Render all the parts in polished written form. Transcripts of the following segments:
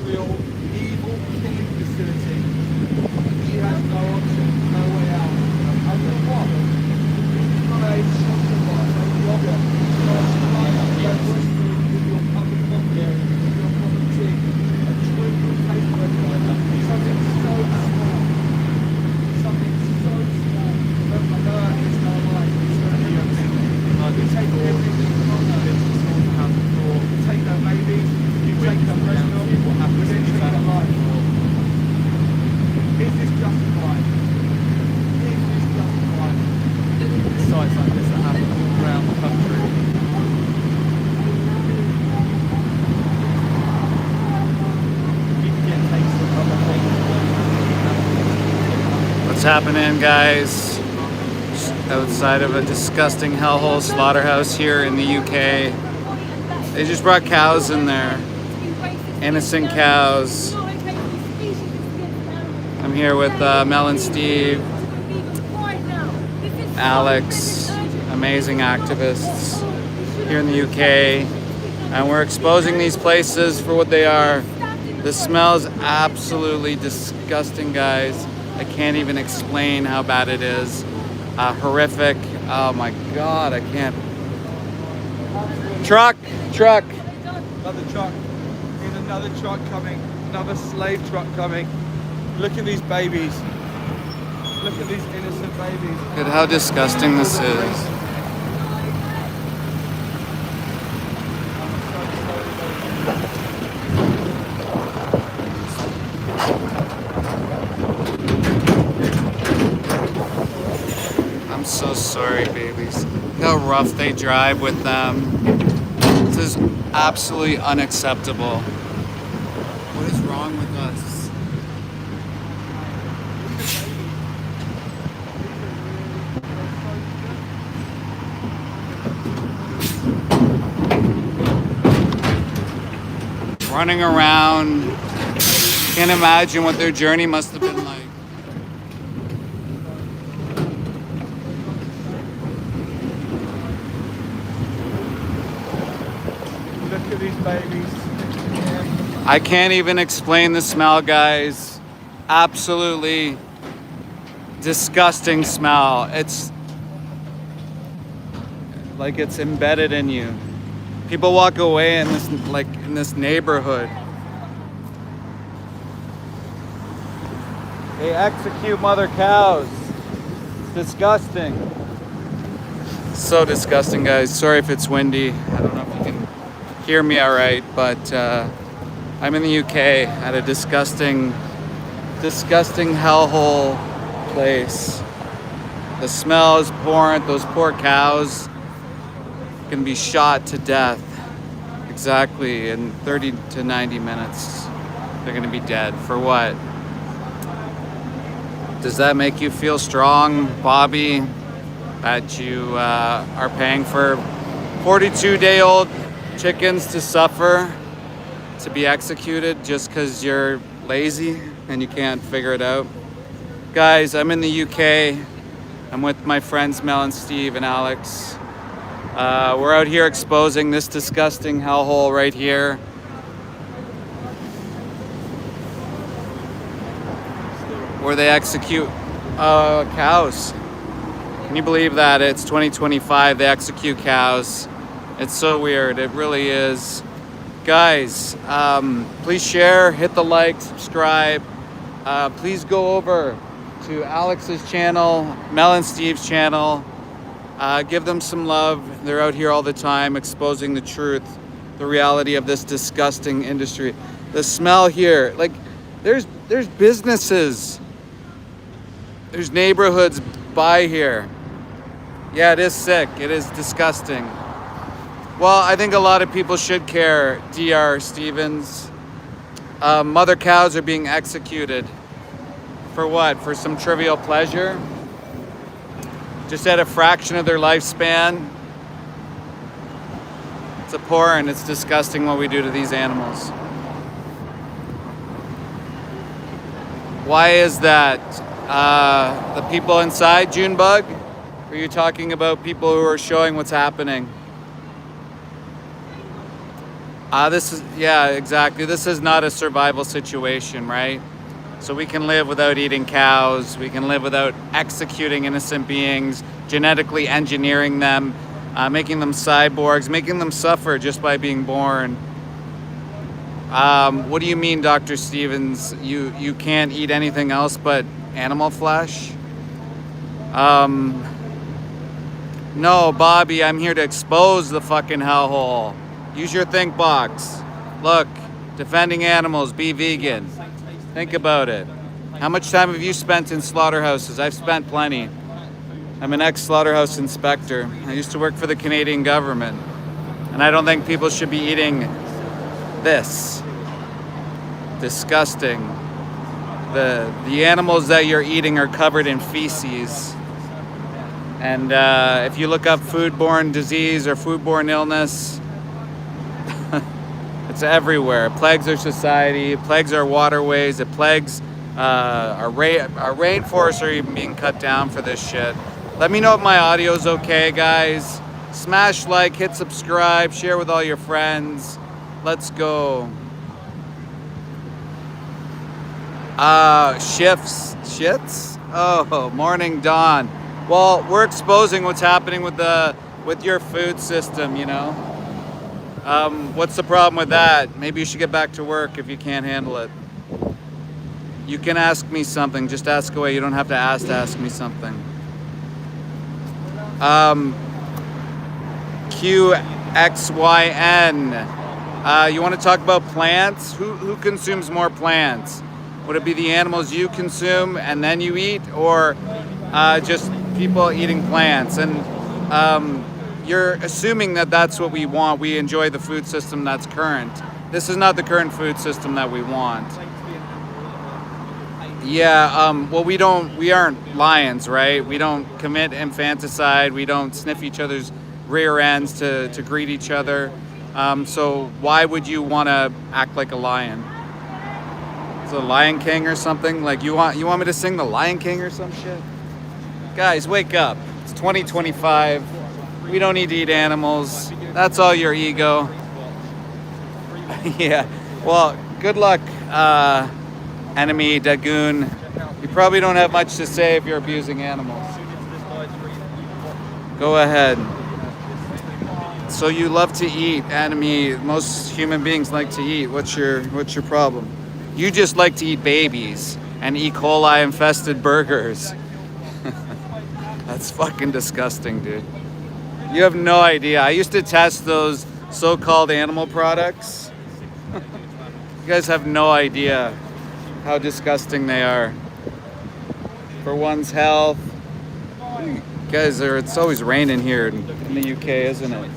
industrial, evil killing facility. He has no option, no way out. I don't know what. This is not a shelter box, a blogger. It's not a survivor. You go with your cup of coffee, with your cup of tea, a twinkle paper, something so small. Something so small. But I know it's not right. It's going to be okay. You take everything from that. You take their babies, you take their restaurant, and then you take their life. Is this justified? Is this justified? Sites like this that happen all around the country. You can get taste of other things. What's happening, guys? Outside of a disgusting hellhole slaughterhouse here in the UK. They just brought cows in there. Innocent cows. I'm here with Mel and Steve, Alex, amazing activists here in the UK. And we're exposing these places for what they are. The smell is absolutely disgusting, guys. I can't even explain how bad it is. Horrific. Oh my God, I can't. Truck. Another truck. There's another truck coming. Another slave truck coming. Look at these babies. Look at these innocent babies. Look at how disgusting this is. I'm so sorry, babies. Look how rough they drive with them. This is absolutely unacceptable. What is wrong with us? Running around. Can't imagine what their journey must have been like. Look at these babies. I can't even explain the smell, guys. Absolutely disgusting smell. It's like it's embedded in you. People walk away in this neighborhood. They execute mother cows. It's disgusting. So disgusting, guys. Sorry if it's windy. I don't know if you can hear me all right, but I'm in the UK at a disgusting hellhole place. The smell is abhorrent. Those poor cows can be shot to death. Exactly in 30 to 90 minutes. They're gonna be dead. For what? Does that make you feel strong, Bobby? That you are paying for 42-day-old chickens to suffer, to be executed just because you're lazy and you can't figure it out? Guys, I'm in the UK. I'm with my friends Mel and Steve and Alex. We're out here exposing this disgusting hellhole right here. Where they execute cows. Can you believe that? It's 2025, they execute cows. It's so weird, it really is. Guys, please share, hit the like, subscribe. Please go over to Alex's channel, Mel and Steve's channel. Give them some love. They're out here all the time exposing the truth, the reality of this disgusting industry. The smell here, like there's businesses, there's neighborhoods by here. Yeah, it is sick. It is disgusting. Well, I think a lot of people should care, Dr. Stevens. Mother cows are being executed. For what? For some trivial pleasure? Just at a fraction of their lifespan? It's abhorrent. It's disgusting what we do to these animals. Why is that? The people inside, Junebug? Are you talking about people who are showing what's happening? This is, yeah, exactly. This is not a survival situation, right? So we can live without eating cows. We can live without executing innocent beings, genetically engineering them, making them cyborgs, making them suffer just by being born. What do you mean, Dr. Stevens? You can't eat anything else but animal flesh? No, Bobby, I'm here to expose the fucking hellhole. Use your think box. Look, defending animals, be vegan. Think about it. How much time have you spent in slaughterhouses? I've spent plenty. I'm an ex-slaughterhouse inspector. I used to work for the Canadian government. And I don't think people should be eating this. Disgusting. The animals that you're eating are covered in feces. And if you look up foodborne disease or foodborne illness, it's everywhere. It plagues our society, it plagues our waterways, it plagues our rainforests are even being cut down for this shit. Let me know if my audio's okay, guys. Smash like, hit subscribe, share with all your friends. Let's go. Shits? Oh, morning dawn. Well, we're exposing what's happening with your food system, you know. What's the problem with that? Maybe you should get back to work if you can't handle it. You can ask me something. Just ask away. You don't have to ask me something. QXYN. You want to talk about plants? Who consumes more plants? Would it be the animals you consume and then you eat, or just people eating plants? And you're assuming that that's what we want. We enjoy the food system that's current. This is not the current food system that we want. Yeah, well, we aren't lions, right? We don't commit infanticide. We don't sniff each other's rear ends to greet each other. So why would you want to act like a lion? It's a Lion King or something? Like you want me to sing the Lion King or some shit? Guys, wake up. It's 2025. We don't need to eat animals. That's all your ego. Yeah. Well, good luck, enemy Dagoon. You probably don't have much to say if you're abusing animals. Go ahead. So you love to eat, enemy. Most human beings like to eat. What's your problem? You just like to eat babies and E. coli infested burgers. That's fucking disgusting, dude. You have no idea. I used to test those so-called animal products. You guys have no idea how disgusting they are for one's health. You guys, it's always raining here in the UK, isn't it?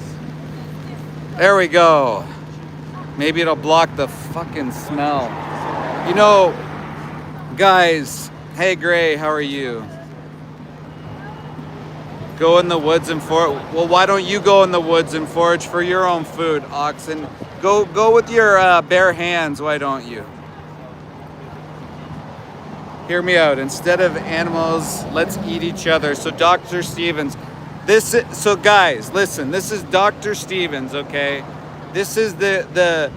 There we go. Maybe it'll block the fucking smell. You know, guys, hey Gray, how are you? Go in the woods and forage. Well, why don't you go in the woods and forage for your own food, oxen? Go with your bare hands, why don't you? Hear me out. Instead of animals, let's eat each other. So Dr. Stevens, so guys, listen, this is Dr. Stevens, okay? This is the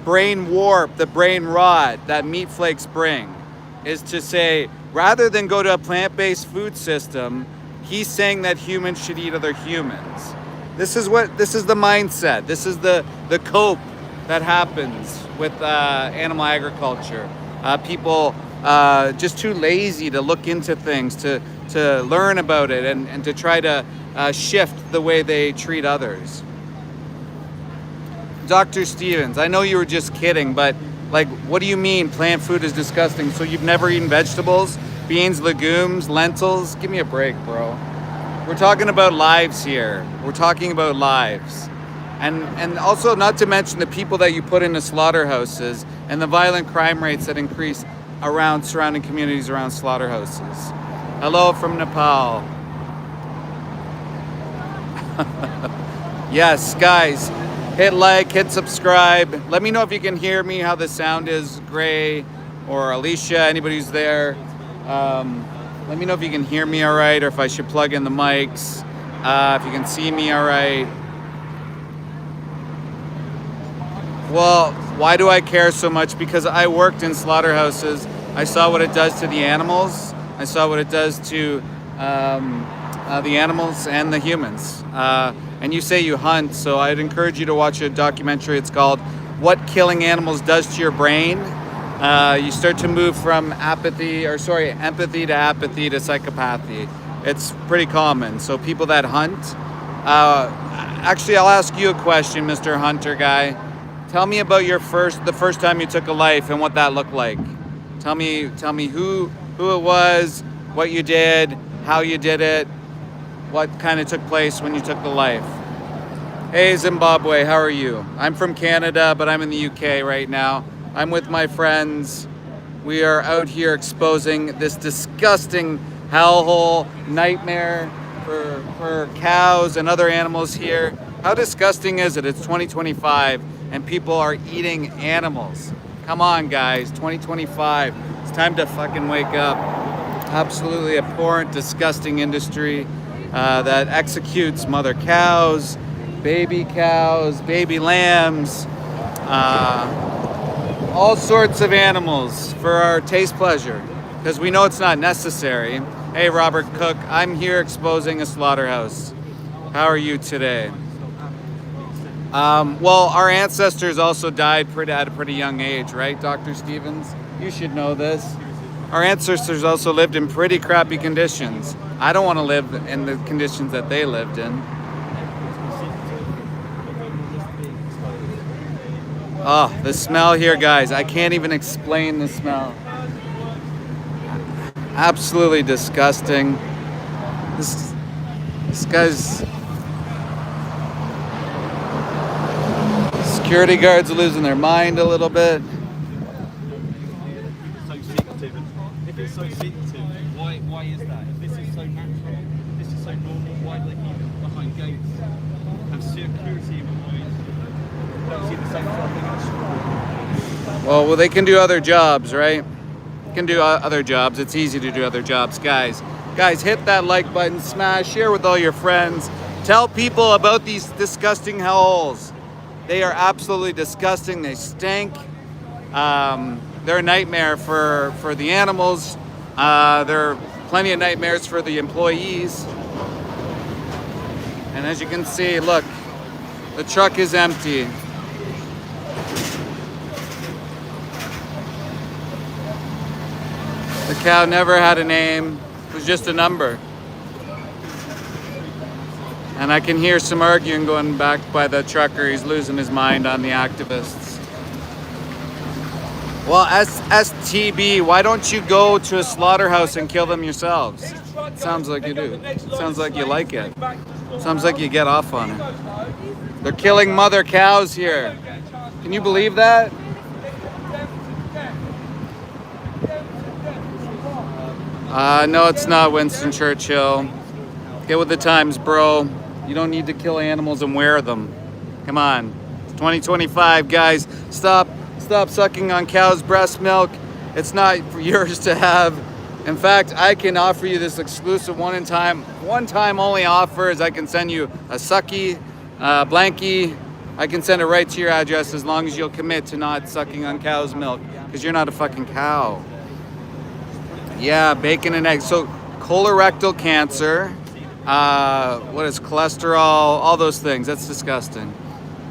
brain warp, the brain rot that meat flakes bring, is to say, rather than go to a plant-based food system, he's saying that humans should eat other humans. This is the mindset. This is the cope that happens with animal agriculture. People just too lazy to look into things, to learn about it, and to try to shift the way they treat others. Dr. Stevens, I know you were just kidding, but like, what do you mean plant food is disgusting? So you've never eaten vegetables, beans, legumes, lentils? Give me a break, bro. We're talking about lives here. We're talking about lives. And also, not to mention the people that you put into slaughterhouses and the violent crime rates that increase around surrounding communities around slaughterhouses. Hello from Nepal. Yes, guys, hit like, hit subscribe. Let me know if you can hear me, how the sound is, Gray or Alicia, anybody who's there. Let me know if you can hear me all right, or if I should plug in the mics. If you can see me all right. Well, why do I care so much? Because I worked in slaughterhouses. I saw what it does to the animals. I saw what it does to the animals and the humans. And you say you hunt, so I'd encourage you to watch a documentary. It's called What Killing Animals Does to Your Brain. You start to move from empathy to apathy to psychopathy. It's pretty common. So people that hunt, actually, I'll ask you a question, Mr. Hunter guy. Tell me about the first time you took a life and what that looked like. Tell me who it was, what you did, how you did it, what kind of took place when you took the life. Hey Zimbabwe, how are you? I'm from Canada, but I'm in the UK right now. I'm with my friends. We are out here exposing this disgusting hellhole nightmare for cows and other animals here. How disgusting is it? It's 2025 and people are eating animals. Come on guys, 2025. It's time to fucking wake up. Absolutely abhorrent, disgusting industry that executes mother cows, baby lambs, all sorts of animals for our taste pleasure, because we know it's not necessary. Hey, Robert Cook, I'm here exposing a slaughterhouse. How are you today? Well, our ancestors also died at a pretty young age, right, Dr. Stevens? You should know this. Our ancestors also lived in pretty crappy conditions. I don't want to live in the conditions that they lived in. Oh, the smell here, guys. I can't even explain the smell. Absolutely disgusting. This guy's... Security guards are losing their mind a little bit. If it's so secretive, why is that? If this is so natural, this is so normal, why do they keep it behind gates? Have security employees. Don't see the same sort of thing in a school. Well, they can do other jobs, right? Can do other jobs. It's easy to do other jobs, guys. Guys, hit that like button, smash, share with all your friends. Tell people about these disgusting hellholes. They are absolutely disgusting. They stink. They're a nightmare for the animals. There are plenty of nightmares for the employees. And as you can see, look, the truck is empty. The cow never had a name. It was just a number. And I can hear some arguing going back by the trucker. He's losing his mind on the activists. Well, STB, why don't you go to a slaughterhouse and kill them yourselves? It sounds like you do. It sounds like you like it. It sounds like you get off on it. They're killing mother cows here. Can you believe that? No, it's not Winston Churchill. Get with the times, bro. You don't need to kill animals and wear them. Come on. It's 2025, guys. Stop sucking on cow's breast milk. It's not for yours to have. In fact, I can offer you this exclusive one time only offer is I can send you a sucky, blankie. I can send it right to your address as long as you'll commit to not sucking on cow's milk, because you're not a fucking cow. Yeah, bacon and eggs. So colorectal cancer, what is cholesterol, all those things. That's disgusting.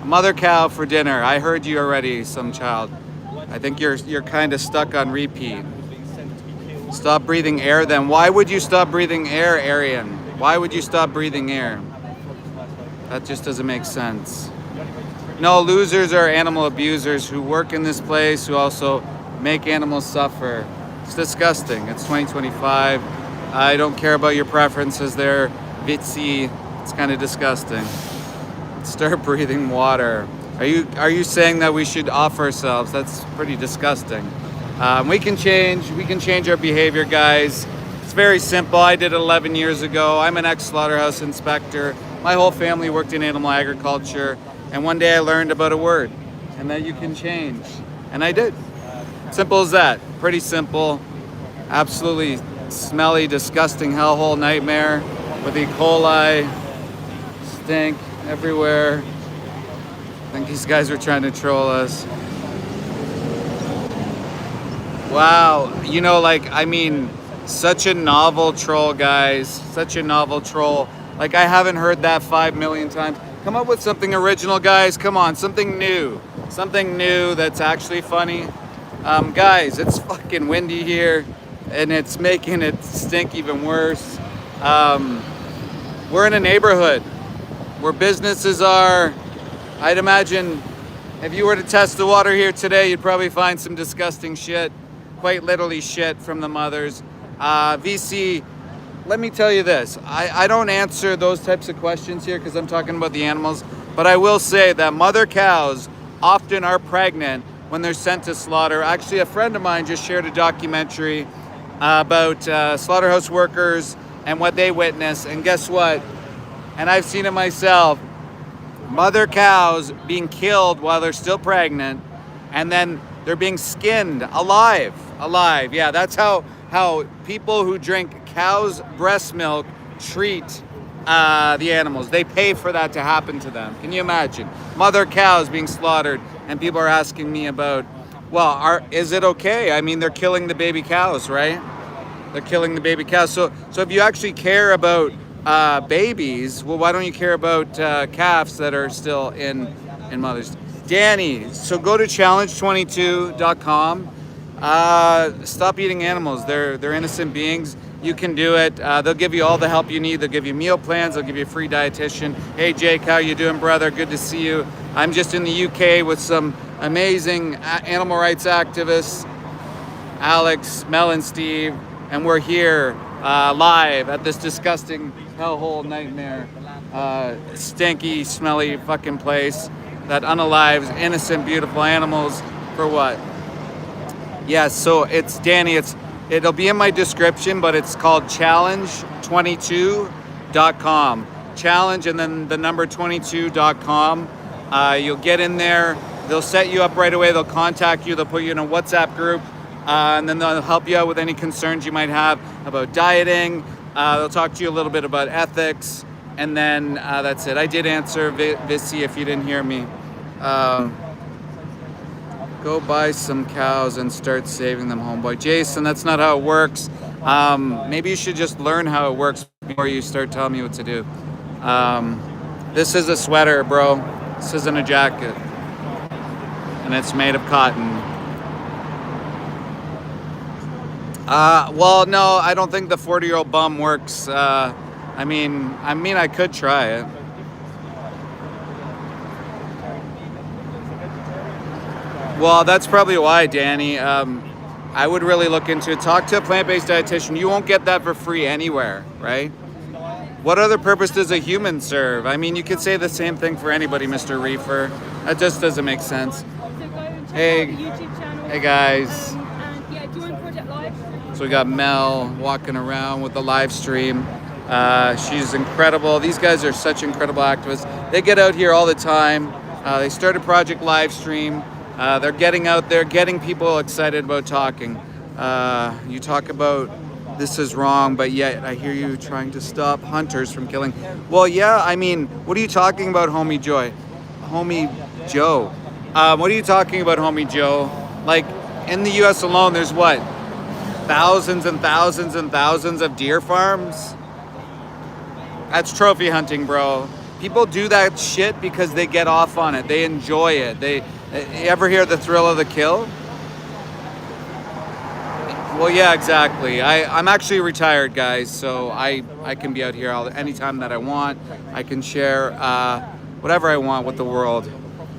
A mother cow for dinner. I heard you already, some child. I think you're kind of stuck on repeat. Stop breathing air then. Why would you stop breathing air, Arian? Why would you stop breathing air? That just doesn't make sense. No, losers are animal abusers who work in this place, who also make animals suffer. It's disgusting. It's 2025. I don't care about your preferences there. Vitsi. It's kind of disgusting. Start breathing water. Are you saying that we should off ourselves? That's pretty disgusting. We can change our behavior, guys. It's very simple. I did it 11 years ago. I'm an ex-slaughterhouse inspector. My whole family worked in animal agriculture. And one day I learned about a word, and that you can change. And I did. Simple as that. Pretty simple. Absolutely smelly, disgusting hellhole nightmare with E. coli, stink everywhere. think these guys are trying to troll us. Wow, you know, like, I mean, such a novel troll, guys. Such a novel troll. Like, I haven't heard that 5 million times. Come up with something original, guys. Come on, something new. Something new that's actually funny. Guys, it's fucking windy here, and it's making it stink even worse. We're in a neighborhood where businesses are. I'd imagine if you were to test the water here today, you'd probably find some disgusting shit. Quite literally shit from the mothers. VC, let me tell you this. I don't answer those types of questions here because I'm talking about the animals, but I will say that mother cows often are pregnant when they're sent to slaughter. Actually, a friend of mine just shared a documentary about slaughterhouse workers and what they witness, and guess what? And I've seen it myself. Mother cows being killed while they're still pregnant, and then they're being skinned alive. Yeah, that's how people who drink cow's breast milk treat the animals. They pay for that to happen to them. Can you imagine? Mother cows being slaughtered, and people are asking me about, well, is it okay? I mean, they're killing the baby cows, right? They're killing the baby cows. So if you actually care about babies, well, why don't you care about calves that are still in mothers? Danny, so go to challenge22.com. Stop eating animals. They're innocent beings. You can do it. They'll give you all the help you need. They'll give you meal plans. They'll give you a free dietitian. Hey Jake, how you doing, brother? Good to see you. I'm just in the UK with some amazing animal rights activists, Alex, Mel, and Steve, and we're here live at this disgusting hellhole nightmare, stinky, smelly fucking place that unalives innocent, beautiful animals for what? Yeah, so it's Danny. It'll be in my description, but it's called challenge22.com. Challenge and then the number 22.com. You'll get in there. They'll set you up right away. They'll contact you. They'll put you in a WhatsApp group, and then they'll help you out with any concerns you might have about dieting. They'll talk to you a little bit about ethics, and then that's it. I did answer Vissy if you didn't hear me. Go buy some cows and start saving them, homeboy. Jason, that's not how it works. Maybe you should just learn how it works before you start telling me what to do. This is a sweater, bro. This isn't a jacket. And it's made of cotton. Well, no, I don't think the 40-year-old bum works. I mean, I could try it. Well, that's probably why, Danny. I would really look into it. Talk to a plant-based dietitian. You won't get that for free anywhere, right? What other purpose does a human serve? I mean, you could say the same thing for anybody, Mr. Reefer. That just doesn't make sense. So go and check Hey. out the YouTube channel. Hey, guys. And yeah, join Project Live. So we got Mel walking around with the live stream. She's incredible. These guys are such incredible activists. They get out here all the time. They started Project Livestream. They're getting out there, getting people excited about talking. You talk about this is wrong, but yet I hear you trying to stop hunters from killing. Well, yeah, I mean, what are you talking about, Homie Joe? What are you talking about, Homie Joe? Like, in the US alone, there's what? Thousands and thousands and thousands of deer farms? That's trophy hunting, bro. People do that shit because they get off on it. They enjoy it. You ever hear the thrill of the kill? Well, yeah, exactly. I'm actually retired, guys, so I can be out here anytime that I want. I can share whatever I want with the world.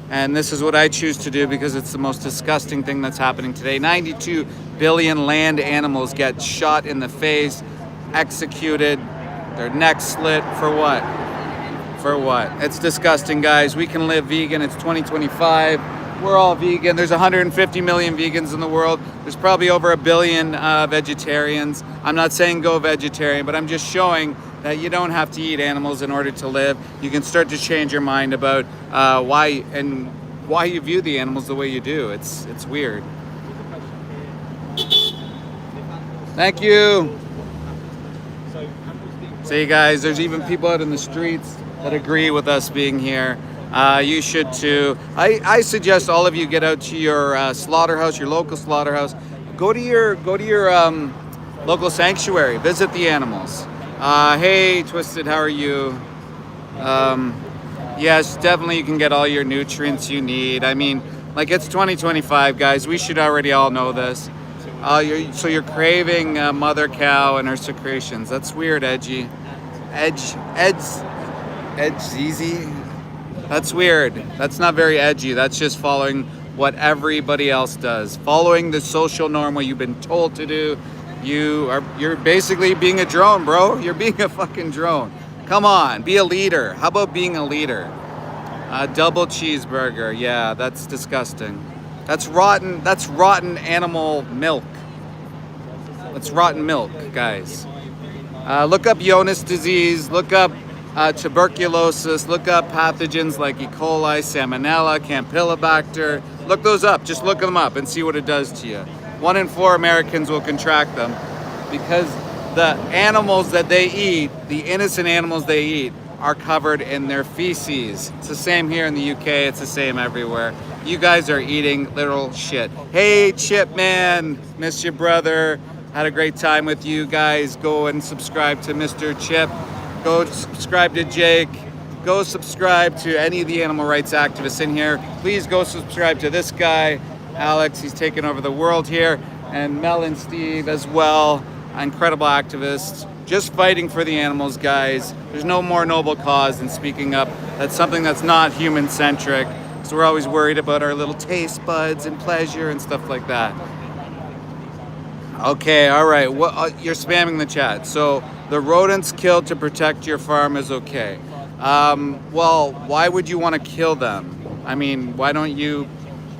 And this is what I choose to do because it's the most disgusting thing that's happening today. 92 billion land animals get shot in the face, executed, their necks slit, for what? For what? It's disgusting, guys. We can live vegan. It's 2025. We're all vegan. There's 150 million vegans in the world. There's probably over 1 billion vegetarians. I'm not saying go vegetarian, but I'm just showing that you don't have to eat animals in order to live. You can start to change your mind about why you view the animals the way you do. It's weird. Thank you. See, guys, there's even people out in the streets that agree with us being here. You should too. I suggest all of you get out to your slaughterhouse, your local slaughterhouse. Go to your local sanctuary. Visit the animals. Hey, Twisted, how are you? Yes, definitely you can get all your nutrients you need. I mean, like it's 2025, guys. We should already all know this. So you're craving mother cow and her secretions. That's weird, Edgy. Edgy. That's weird. That's not very edgy. That's just following what everybody else does. Following the social norm, what you've been told to do. You're basically being a drone, bro. You're being a fucking drone. Come on, be a leader. How about being a leader? Double cheeseburger. Yeah, that's disgusting. That's rotten. That's rotten animal milk. That's rotten milk, guys. Look up Jonas disease. Look up tuberculosis. Look up pathogens like E. coli, Salmonella, Campylobacter. Look those up. Just look them up and see what it does to you. 1 in 4 Americans will contract them because the animals that they eat, the innocent animals they eat, are covered in their feces. It's the same here in the UK. It's the same everywhere. You guys are eating literal shit. Hey, Chip man, miss your brother. Had a great time with you guys. Go and subscribe to Mr. Chip. Go subscribe to Jake. Go subscribe to any of the animal rights activists in here. Please go subscribe to this guy, Alex. He's taken over the world here. And Mel and Steve as well. Incredible activists. Just fighting for the animals, guys. There's no more noble cause than speaking up. That's something that's not human-centric. So we're always worried about our little taste buds and pleasure and stuff like that. Okay, all right. You're spamming the chat. So the rodents killed to protect your farm is okay. Well, why would you want to kill them? I mean, why don't you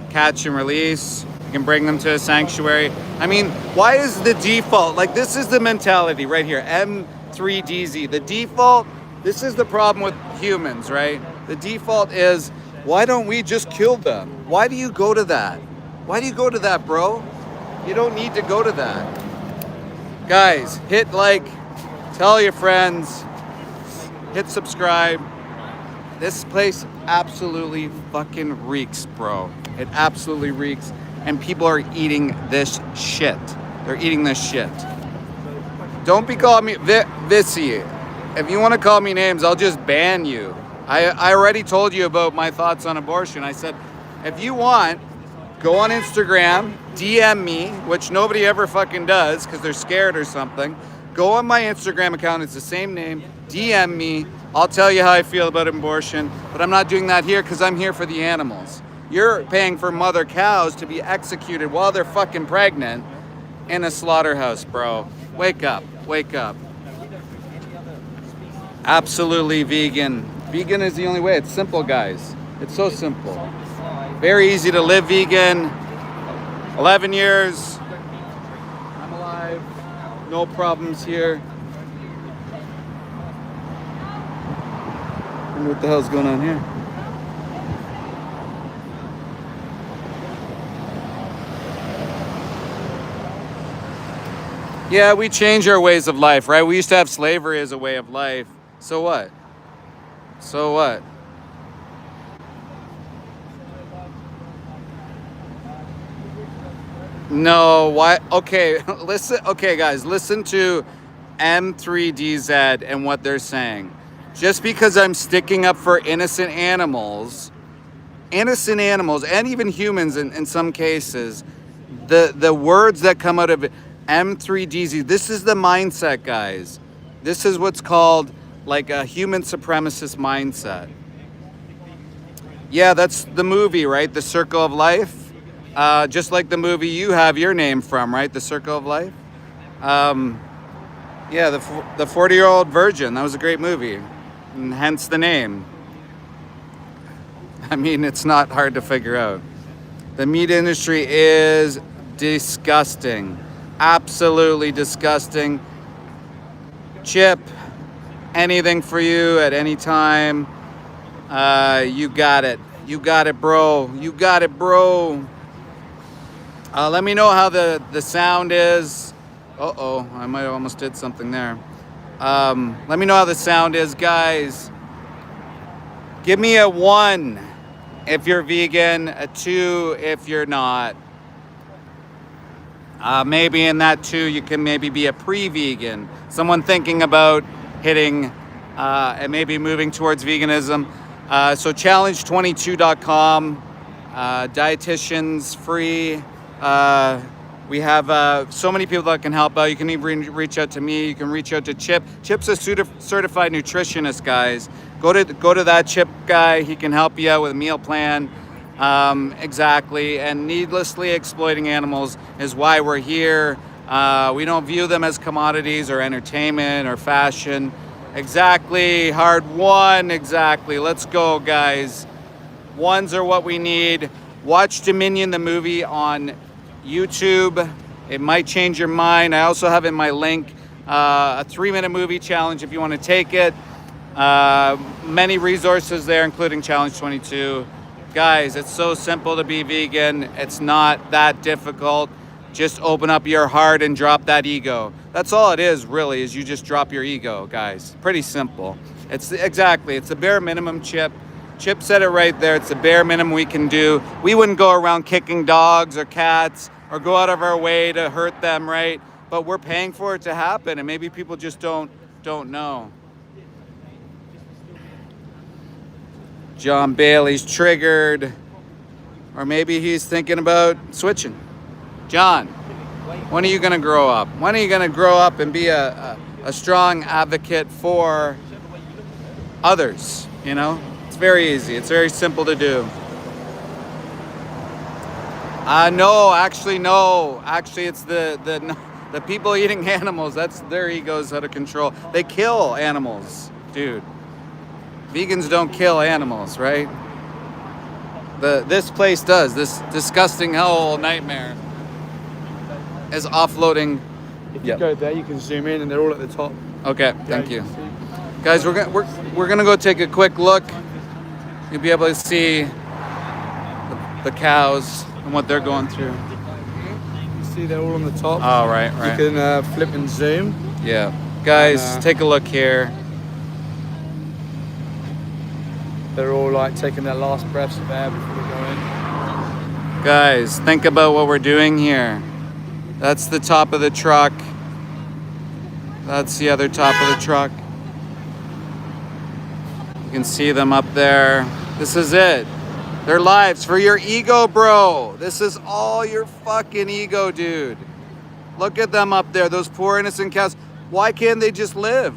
catch and release? You can bring them to a sanctuary. I mean, why is the default? Like, this is the mentality right here. M3DZ. The default, this is the problem with humans, right? The default is, why don't we just kill them? Why do you go to that? Why do you go to that, bro? You don't need to go to that. Guys, hit like, tell your friends, hit subscribe. This place absolutely fucking reeks, bro. It absolutely reeks. And people are eating this shit. They're eating this shit. Don't be calling me Vissy. If you want to call me names, I'll just ban you. I already told you about my thoughts on abortion. I said, if you want, go on Instagram, DM me, which nobody ever fucking does because they're scared or something. Go on my Instagram account. It's the same name. DM me. I'll tell you how I feel about abortion. But I'm not doing that here because I'm here for the animals. You're paying for mother cows to be executed while they're fucking pregnant in a slaughterhouse, bro. Wake up. Wake up. Absolutely vegan. Vegan is the only way. It's simple, guys. It's so simple. Very easy to live vegan. 11 years. I'm alive. No problems here. I wonder what the hell's going on here. Yeah, we change our ways of life, right? We used to have slavery as a way of life. So what? So what? No, why? Okay, listen. Okay, guys, listen to M3DZ and what they're saying. Just because I'm sticking up for innocent animals, and even humans in some cases, the words that come out of it, M3DZ, this is the mindset, guys. This is what's called like a human supremacist mindset. Yeah, that's the movie, right? The Circle of Life. Just like the movie you have your name from, right? The Circle of Life. Yeah, the 40-Year-Old Virgin. That was a great movie, and hence the name. I mean, it's not hard to figure out. The meat industry is disgusting. Absolutely disgusting. Chip, anything for you at any time. You got it. You got it, bro. You got it, bro. Let me know how the sound is. Uh-oh, I might have almost did something there. Let me know how the sound is, guys. Give me a 1 if you're vegan, a 2 if you're not. Maybe in that 2 you can maybe be a pre-vegan, someone thinking about hitting and maybe moving towards veganism. So challenge22.com, dietitians free. We have so many people that can help out. You can even reach out to me. You can reach out to Chip. Chip's a certified nutritionist, guys. Go to that Chip guy. He can help you out with a meal plan. Exactly. And needlessly exploiting animals is why we're here. We don't view them as commodities or entertainment or fashion. Exactly. Hard 1. Exactly. Let's go, guys. 1s are what we need. Watch Dominion the movie on YouTube. It might change your mind. I also have in my link a 3-minute movie challenge if you want to take it. Many resources there, including Challenge 22. Guys, it's so simple to be vegan. It's not that difficult. Just open up your heart and drop that ego. That's all it is, really, is you just drop your ego, guys. Pretty simple. It's the bare minimum, Chip. Chip said it right there. It's the bare minimum we can do. We wouldn't go around kicking dogs or cats or go out of our way to hurt them, right? But we're paying for it to happen, and maybe people just don't know. John Bailey's triggered, or maybe he's thinking about switching. John, when are you gonna grow up? When are you gonna grow up and be a strong advocate for others, you know? It's very easy. It's very simple to do. No. Actually, it's the people eating animals. That's their egos out of control. They kill animals, dude. Vegans don't kill animals, right? This place does. This disgusting hellhole nightmare is offloading. If you go there, you can zoom in, and they're all at the top. Okay, thank you. Guys, we're gonna go take a quick look. You'll be able to see the cows and what they're going through. You see, they're all on the top. Oh, right. You can flip and zoom. Yeah. Guys, take a look here. They're all like taking their last breaths of air before they go in. Guys, think about what we're doing here. That's the top of the truck. That's the other top of the truck. You can see them up there. This is it. Their lives for your ego, bro. This is all your fucking ego, dude. Look at them up there, those poor innocent cows. Why can't they just live?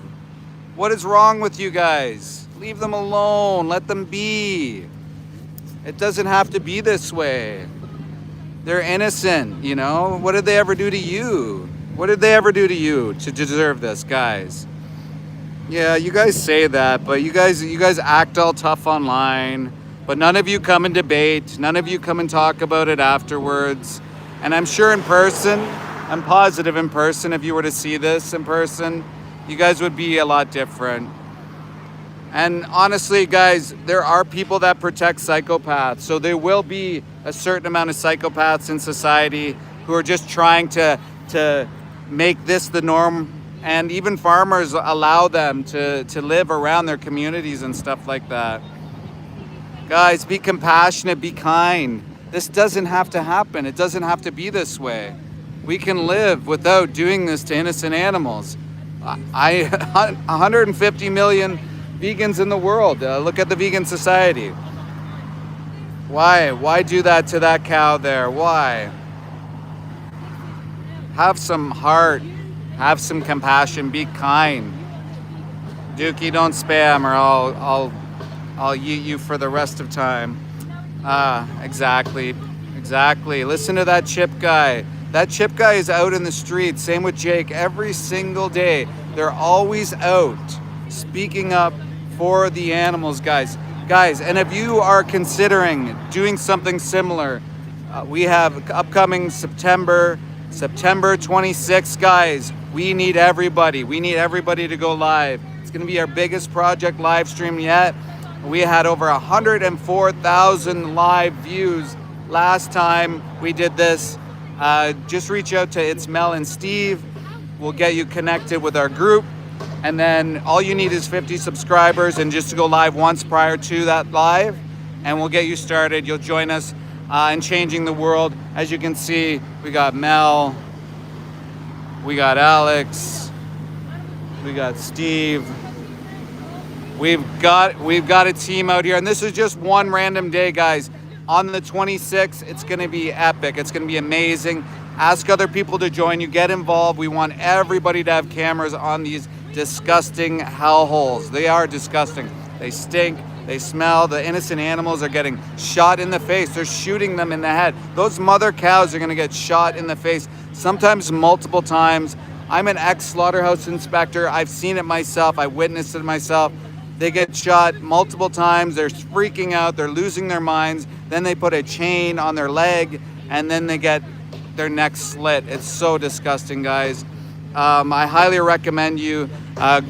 What is wrong with you guys? Leave them alone. Let them be. It doesn't have to be this way. They're innocent, you know? What did they ever do to you? What did they ever do to you to deserve this, guys? Yeah, you guys say that, but you guys act all tough online, but none of you come and debate. None of you come and talk about it afterwards. And I'm sure in person, I'm positive in person, if you were to see this in person, you guys would be a lot different. And honestly, guys, there are people that protect psychopaths. So there will be a certain amount of psychopaths in society who are just trying to make this the norm. And even farmers allow them to live around their communities and stuff like that. Guys, be compassionate, be kind. This doesn't have to happen. It doesn't have to be this way. We can live without doing this to innocent animals. 150 million vegans in the world. Look at the vegan society. Why do that to that cow there? Why? Have some heart. Have some compassion. Be kind. Dookie, don't spam, or I'll yeet you for the rest of time. Exactly. Listen to that Chip guy. That Chip guy is out in the streets. Same with Jake. Every single day, they're always out speaking up for the animals, guys. And if you are considering doing something similar, we have upcoming September 26th, guys. We need everybody. We need everybody to go live. It's going to be our biggest project live stream yet. We had over 104,000 live views last time we did this. Just reach out to It's Mel and Steve. We'll get you connected with our group. And then all you need is 50 subscribers and just to go live once prior to that live, and we'll get you started. You'll join us in changing the world. As you can see, we got Mel, we got Alex, we got Steve. We've got a team out here, and this is just one random day, guys. On the 26th, it's gonna be epic. It's gonna be amazing. Ask other people to join you, get involved. We want everybody to have cameras on these disgusting hellholes. They are disgusting. They stink, they smell. The innocent animals are getting shot in the face. They're shooting them in the head. Those mother cows are gonna get shot in the face, sometimes multiple times. I'm an ex-slaughterhouse inspector. I've seen it myself. I witnessed it myself. They get shot multiple times. They're freaking out. They're losing their minds. Then they put a chain on their leg, and then they get their neck slit. It's so disgusting, guys. I highly recommend you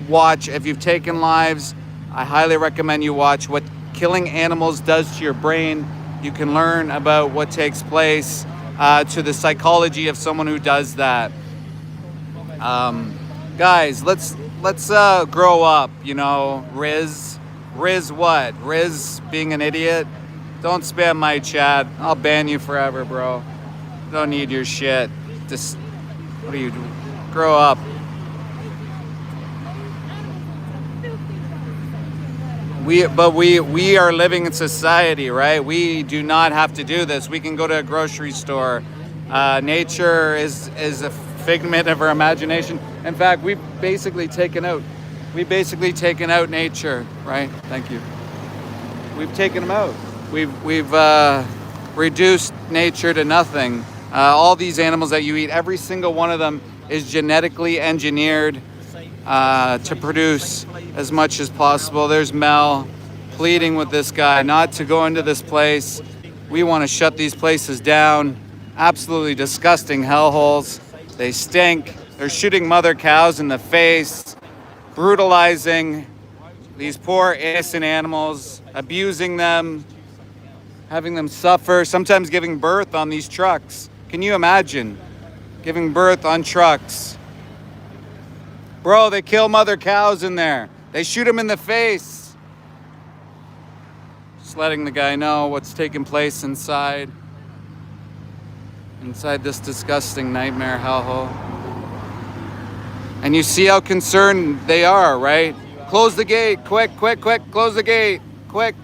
watch. If you've taken lives, I highly recommend you watch what killing animals does to your brain. You can learn about what takes place to the psychology of someone who does that. Guys, let's grow up, you know. Riz what? Riz being an idiot? Don't spam my chat. I'll ban you forever, bro. Don't need your shit. Just, what do you do? Grow up. We are living in society, right? We do not have to do this. We can go to a grocery store. Nature is a figment of our imagination. In fact, we've basically taken out nature, right? Thank you. We've taken them out. We've reduced nature to nothing. All these animals that you eat, every single one of them is genetically engineered to produce as much as possible. There's Mel pleading with this guy not to go into this place. We want to shut these places down. Absolutely disgusting hellholes. They stink. They're shooting mother cows in the face, brutalizing these poor innocent animals, abusing them, having them suffer, sometimes giving birth on these trucks. Can you imagine giving birth on trucks? Bro, they kill mother cows in there. They shoot them in the face. Just letting the guy know what's taking place inside this disgusting nightmare hellhole. And you see how concerned they are, right? Close the gate, quick, close the gate, quick.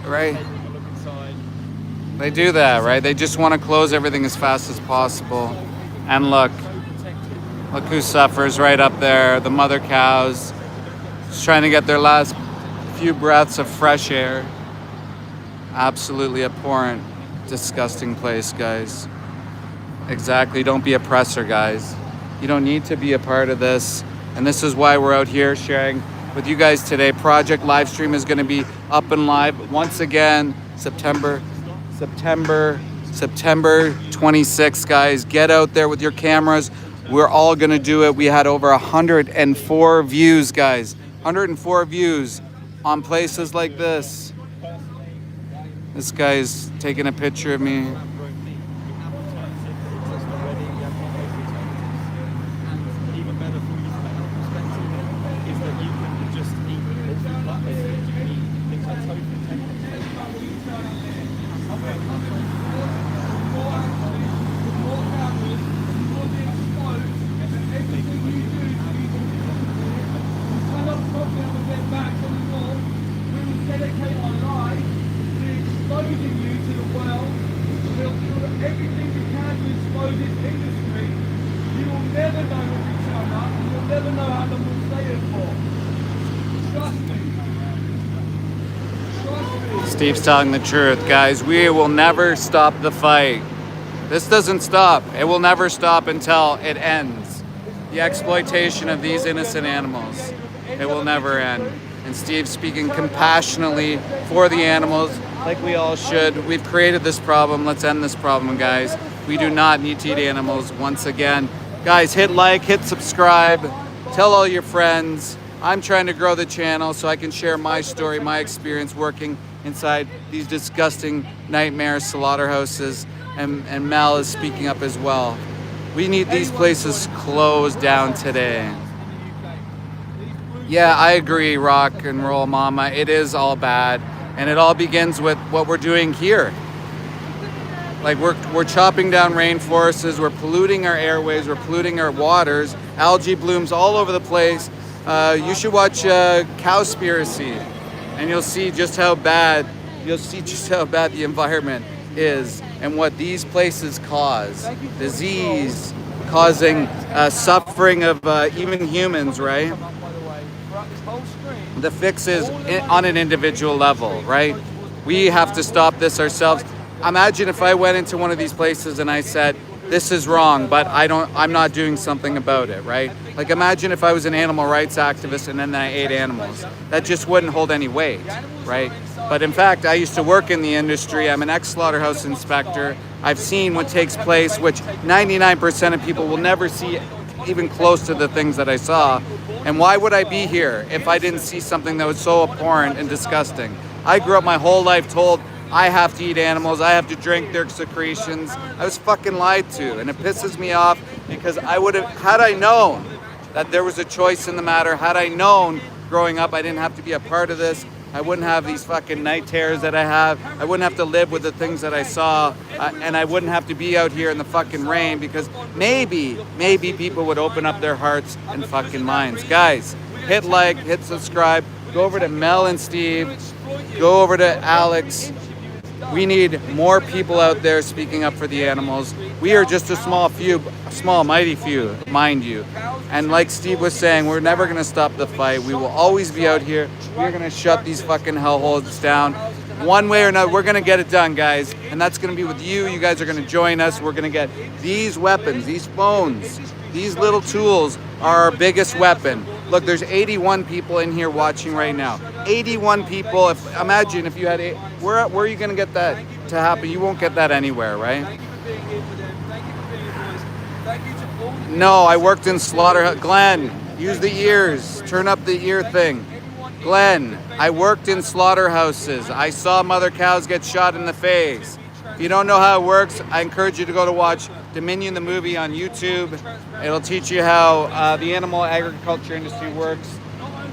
Right? They do that, right? They just want to close everything as fast as possible. And look who suffers right up there, the mother cows, just trying to get their last few breaths of fresh air. Absolutely abhorrent, disgusting place, guys. Exactly, don't be oppressor, guys. You don't need to be a part of this. And this is why we're out here sharing with you guys today. Project Livestream is going to be up and live once again, September 26th, guys. Get out there with your cameras. We're all going to do it. We had over 104 views, guys. 104 views on places like this. This guy's taking a picture of me. Steve's telling the truth, guys. We will never stop the fight. This doesn't stop. It will never stop until it ends. The exploitation of these innocent animals. It will never end. And Steve's speaking compassionately for the animals, like we all should. We've created this problem. Let's end this problem, guys. We do not need to eat animals once again. Guys, hit like, hit subscribe, tell all your friends. I'm trying to grow the channel so I can share my story, my experience working inside these disgusting nightmare slaughterhouses, and Mel is speaking up as well. We need these places closed down today. Yeah, I agree, rock and roll mama. It is all bad. And it all begins with what we're doing here. Like we're chopping down rainforests, we're polluting our airways, we're polluting our waters, algae blooms all over the place. You should watch Cowspiracy, and you'll see just how bad the environment is and what these places cause. Disease, causing suffering of even humans, right? The fix is on an individual level, right? We have to stop this ourselves. Imagine if I went into one of these places and I said, this is wrong, but I'm not doing something about it, right? Like imagine if I was an animal rights activist and then I ate animals. That just wouldn't hold any weight, right? But in fact, I used to work in the industry. I'm an ex-slaughterhouse inspector. I've seen what takes place, which 99% of people will never see even close to the things that I saw. And why would I be here if I didn't see something that was so abhorrent and disgusting? I grew up my whole life told I have to eat animals, I have to drink their secretions. I was fucking lied to, and it pisses me off because I would have, had I known that there was a choice in the matter, had I known growing up I didn't have to be a part of this, I wouldn't have these fucking night terrors that I have, I wouldn't have to live with the things that I saw, and I wouldn't have to be out here in the fucking rain because maybe people would open up their hearts and fucking minds. Guys, hit like, hit subscribe, go over to Mel and Steve, go over to Alex. We need more people out there speaking up for the animals. We are just a small mighty few, mind you. And like Steve was saying, we're never gonna stop the fight. We will always be out here. We're gonna shut these fucking hellholes down. One way or another, we're gonna get it done, guys. And that's gonna be with you. You guys are gonna join us. We're gonna get these weapons, these phones, these little tools are our biggest weapon. Look, there's 81 people in here watching right now. 81 people. Imagine if you had where are you going to get that to happen? You won't get that anywhere, right? No, I worked in slaughterhouse. Glenn, use the ears. Turn up the ear thing. Glenn, I worked in slaughterhouses. I saw mother cows get shot in the face. If you don't know how it works, I encourage you to go to watch Dominion the movie on YouTube. It'll teach you how the animal agriculture industry works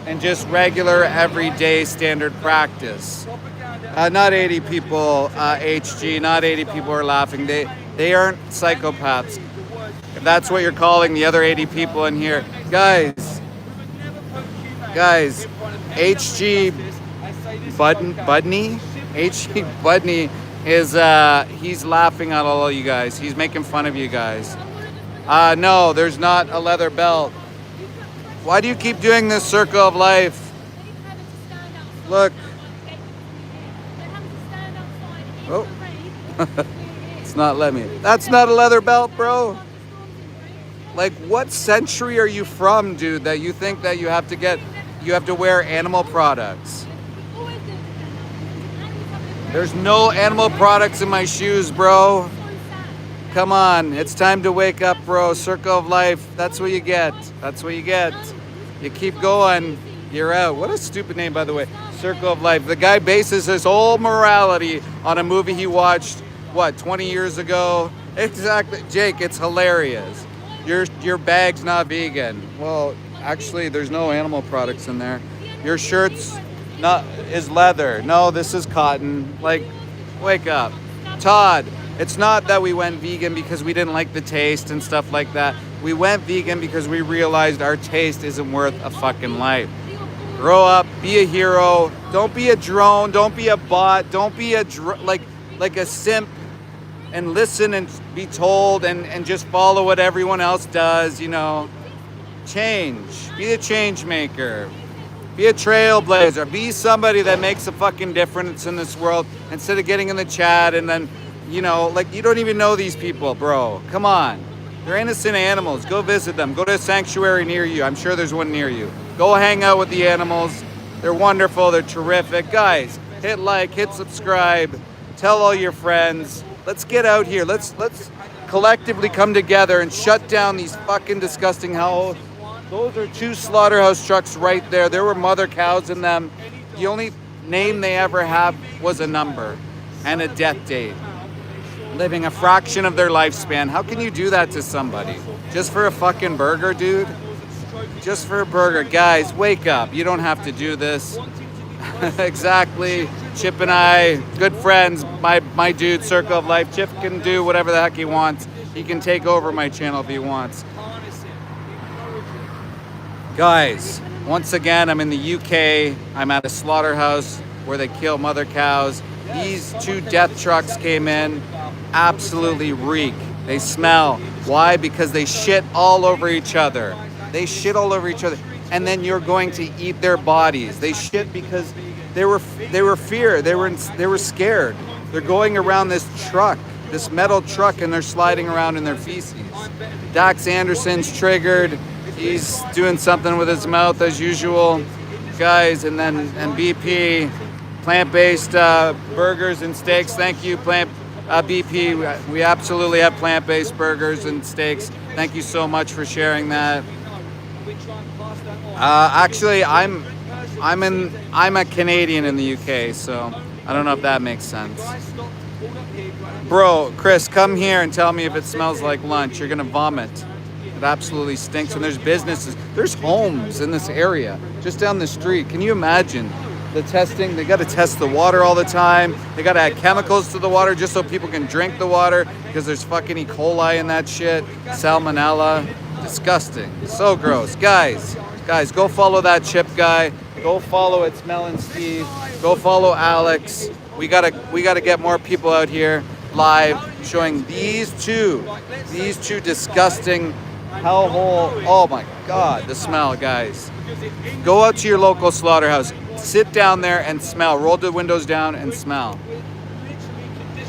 and just regular, everyday, standard practice. Not 80 people, HG, not 80 people are laughing. They aren't psychopaths. If that's what you're calling the other 80 people in here. Guys, HG Budney? HG Budney is, he's laughing at all of you guys. He's making fun of you guys. No, there's not a leather belt. Why do you keep doing this circle of life? Look. Oh. It's not letting me. That's not a leather belt, bro. Like, what century are you from, dude, that you think that you have to wear animal products? There's no animal products in my shoes, bro. Come on, it's time to wake up, bro. Circle of life, that's what you get. That's what you get. You keep going, you're out. What a stupid name, by the way. Circle of life. The guy bases his whole morality on a movie he watched, what, 20 years ago? Exactly. Jake, it's hilarious. Your bag's not vegan. Well, actually, there's no animal products in there. Your shirt's is leather. No, this is cotton. Like, wake up. Todd, it's not that we went vegan because we didn't like the taste and stuff like that. We went vegan because we realized our taste isn't worth a fucking life. Grow up, be a hero. Don't be a drone. Don't be a bot. Don't be like a simp and listen and be told and just follow what everyone else does, you know. Change. Be a change maker. Be a trailblazer. Be somebody that makes a fucking difference in this world instead of getting in the chat and then, you know, like, you don't even know these people, bro. Come on. They're innocent animals. Go visit them. Go to a sanctuary near you. I'm sure there's one near you. Go hang out with the animals. They're wonderful. They're terrific. Guys, hit like, hit subscribe. Tell all your friends. Let's get out here. Let's collectively come together and shut down these fucking disgusting hellholes. Those are 2 slaughterhouse trucks right there. There were mother cows in them. The only name they ever have was a number and a death date. living a fraction of their lifespan. How can you do that to somebody? Just for a fucking burger, dude? Just for a burger. Guys, wake up. You don't have to do this. Exactly. Chip and I, good friends. My dude, Circle of Life. Chip can do whatever the heck he wants. He can take over my channel if he wants. Guys, once again, I'm in the UK. I'm at a slaughterhouse where they kill mother cows. These 2 death trucks came in, absolutely reek. They smell. Why? Because they shit all over each other. They shit all over each other. And then you're going to eat their bodies. They shit because they were fear. They were scared. They're going around this truck, this metal truck, and they're sliding around in their feces. Dax Anderson's triggered. He's doing something with his mouth as usual, guys. And BP, plant-based burgers and steaks. Thank you, BP. We absolutely have plant-based burgers and steaks. Thank you so much for sharing that. Actually, I'm a Canadian in the UK, so I don't know if that makes sense. Bro, Chris, come here and tell me if it smells like lunch. You're gonna vomit. It absolutely stinks. And there's businesses, there's homes in this area, just down the street. Can you imagine the testing? They got to test the water all the time. They got to add chemicals to the water just so people can drink the water because there's fucking E. coli in that shit. Salmonella. Disgusting. So gross. Guys, go follow that Chip guy. Go follow It's Melon Steve. Go follow Alex. We gotta get more people out here live showing these two disgusting hellhole. Oh my God, the smell, guys. Go out to your local slaughterhouse. Sit down there and smell. Roll the windows down and smell.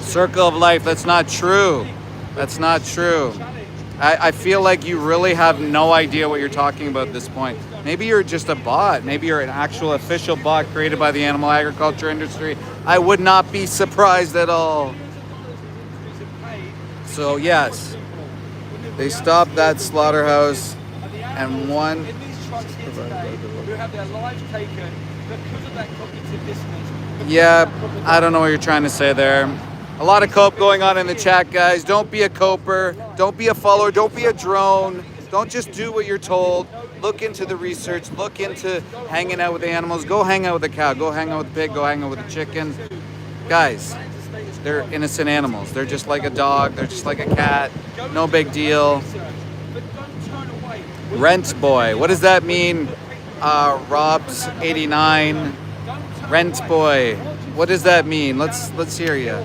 Circle of Life. That's not true. That's not true. I feel like you really have no idea what you're talking about at this point. Maybe you're just a bot. Maybe you're an actual official bot created by the animal agriculture industry. I would not be surprised at all. So yes, they stopped that slaughterhouse and one... Who have their lives taken because of that cognitive dissonance. Yeah, I don't know what you're trying to say there. A lot of cope going on in the chat, guys. Don't be a coper. Don't be a follower. Don't be a drone. Don't just do what you're told. Look into the research. Look into hanging out with the animals. Go hang out with the cow. Go hang out with the pig. Go hang out with the chicken. Guys, they're innocent animals. They're just like a dog. They're just like a cat. No big deal. Rent boy. What does that mean? Rob's 89. Rent boy. What does that mean? Let's hear you.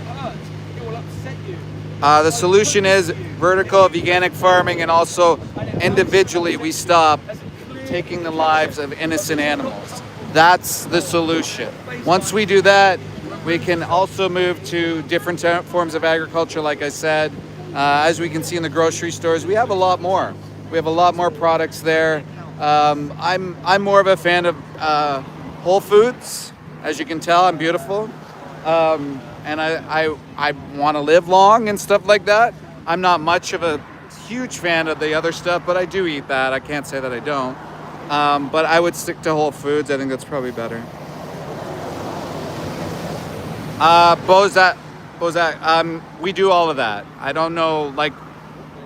The solution is vertical veganic farming, and also individually we stop taking the lives of innocent animals. That's the solution. Once we do that, we can also move to different forms of agriculture, like I said. As we can see in the grocery stores, we have a lot more. We have a lot more products there. I'm more of a fan of Whole Foods. As you can tell, I'm beautiful. And I want to live long and stuff like that. I'm not much of a huge fan of the other stuff, but I do eat that. I can't say that I don't. But I would stick to Whole Foods. I think that's probably better. Bozak, we do all of that. I don't know, like,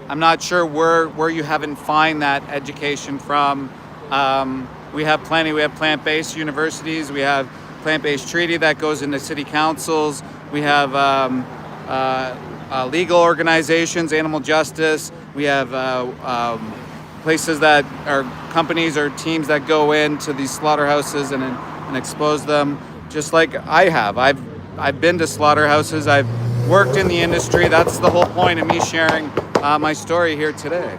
I'm not sure where you haven't find that education from. We have plenty. We have plant-based universities. We have plant-based treaty that goes into city councils. We have legal organizations, animal justice. We have places that are companies or teams that go into these slaughterhouses and expose them, just like I have. I've been to slaughterhouses. I've worked in the industry. That's the whole point of me sharing my story here today.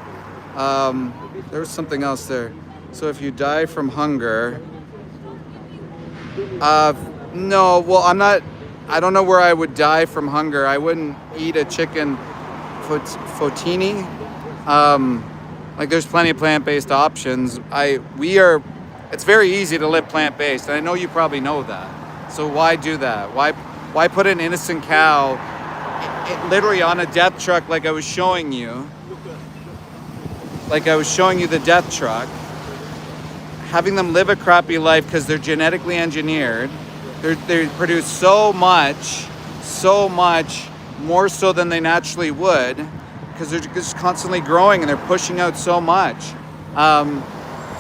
There was something else there. So if you die from hunger, no, well, I don't know where I would die from hunger. I wouldn't eat a chicken fotini. Like, there's plenty of plant-based options. It's very easy to live plant-based, and I know you probably know that. So why do that? Why put an innocent cow literally on a death truck like I was showing you? Like I was showing you the death truck. Having them live a crappy life because they're genetically engineered. They produce so much more so than they naturally would, because they're just constantly growing and they're pushing out so much.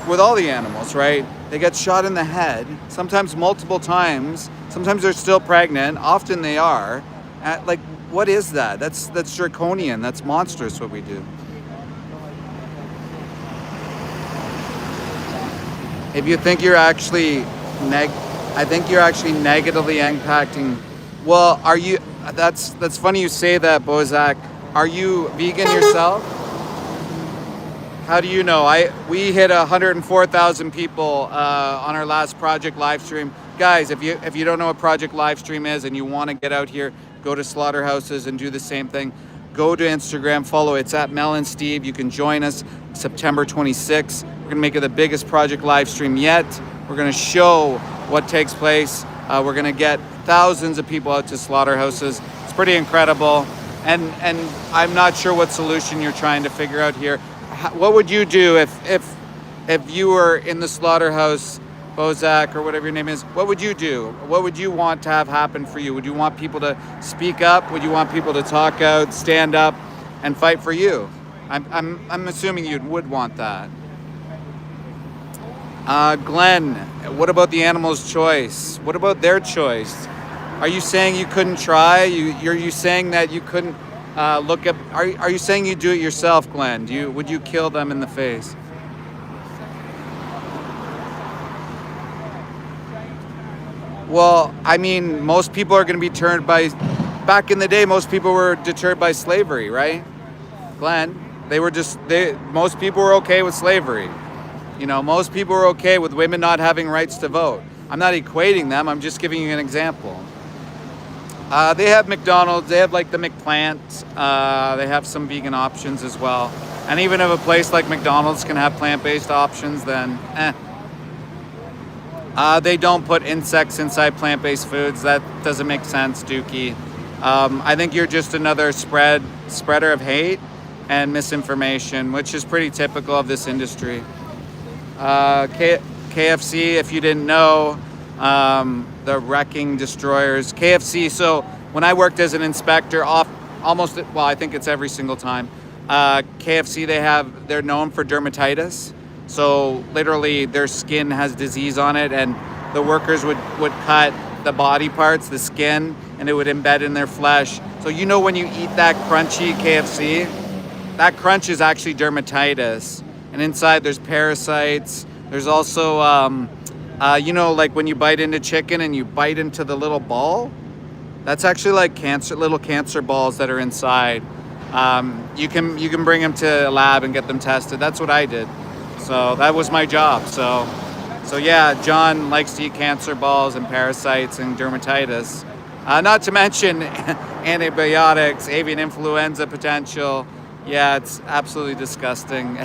With all the animals, right? They get shot in the head, sometimes multiple times. Sometimes they're still pregnant. Often they are. Like, what is that? That's draconian. That's monstrous what we do. If you think you're actually I think you're actually negatively impacting. Well, are you? That's funny you say that, Bozak. Are you vegan yourself? How do you know? We hit 104,000 people on our last Project live stream. Guys, if you don't know what Project live stream is and you want to get out here, go to slaughterhouses and do the same thing. Go to Instagram, follow. It's at Mel and Steve. You can join us September 26th. We're gonna make it the biggest Project live stream yet. We're gonna show what takes place. We're gonna get thousands of people out to slaughterhouses. It's pretty incredible. And I'm not sure what solution you're trying to figure out here. What would you do if you were in the slaughterhouse, Bozak, or whatever your name is? What would you do? What would you want to have happen for you? Would you want people to speak up? Would you want people to talk out, stand up, and fight for you? I'm assuming you would want that. Glenn, what about the animal's choice? What about their choice? Are you saying you couldn't try? Are you saying that you couldn't look up? Are you saying you do it yourself, Glenn? Would you kill them in the face? Well, I mean, most people are going to be turned by. Back in the day, most people were deterred by slavery, right? Glenn, most people were okay with slavery. You know, most people were okay with women not having rights to vote. I'm not equating them. I'm just giving you an example. They have McDonald's. They have like the McPlant. They have some vegan options as well. And even if a place like McDonald's can have plant-based options, then they don't put insects inside plant-based foods. That doesn't make sense, Dookie. I think you're just another spreader of hate and misinformation, which is pretty typical of this industry. KFC, if you didn't know, the wrecking destroyers. KFC, so when I worked as an inspector, I think it's every single time, KFC, they're known for dermatitis. So literally their skin has disease on it, and the workers would cut the body parts, the skin, and it would embed in their flesh. So you know when you eat that crunchy KFC, that crunch is actually dermatitis. And inside there's parasites. There's also, like when you bite into chicken and you bite into the little ball, that's actually like little cancer balls that are inside. You can bring them to a lab and get them tested. That's what I did. So that was my job. So yeah, John likes to eat cancer balls and parasites and dermatitis. Not to mention antibiotics, avian influenza potential. Yeah, it's absolutely disgusting.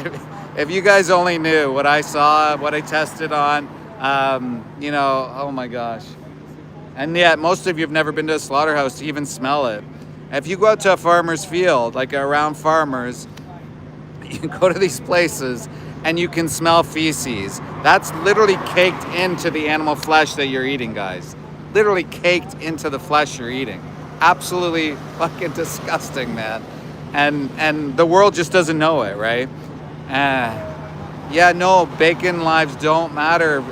If you guys only knew what I saw, what I tested on, oh my gosh. And yet, most of you have never been to a slaughterhouse to even smell it. If you go out to a farmer's field, like around farmers, you can go to these places and you can smell feces. That's literally caked into the animal flesh that you're eating, guys. Literally caked into the flesh you're eating. Absolutely fucking disgusting, man. And the world just doesn't know it, right? Yeah, no, bacon lives don't matter.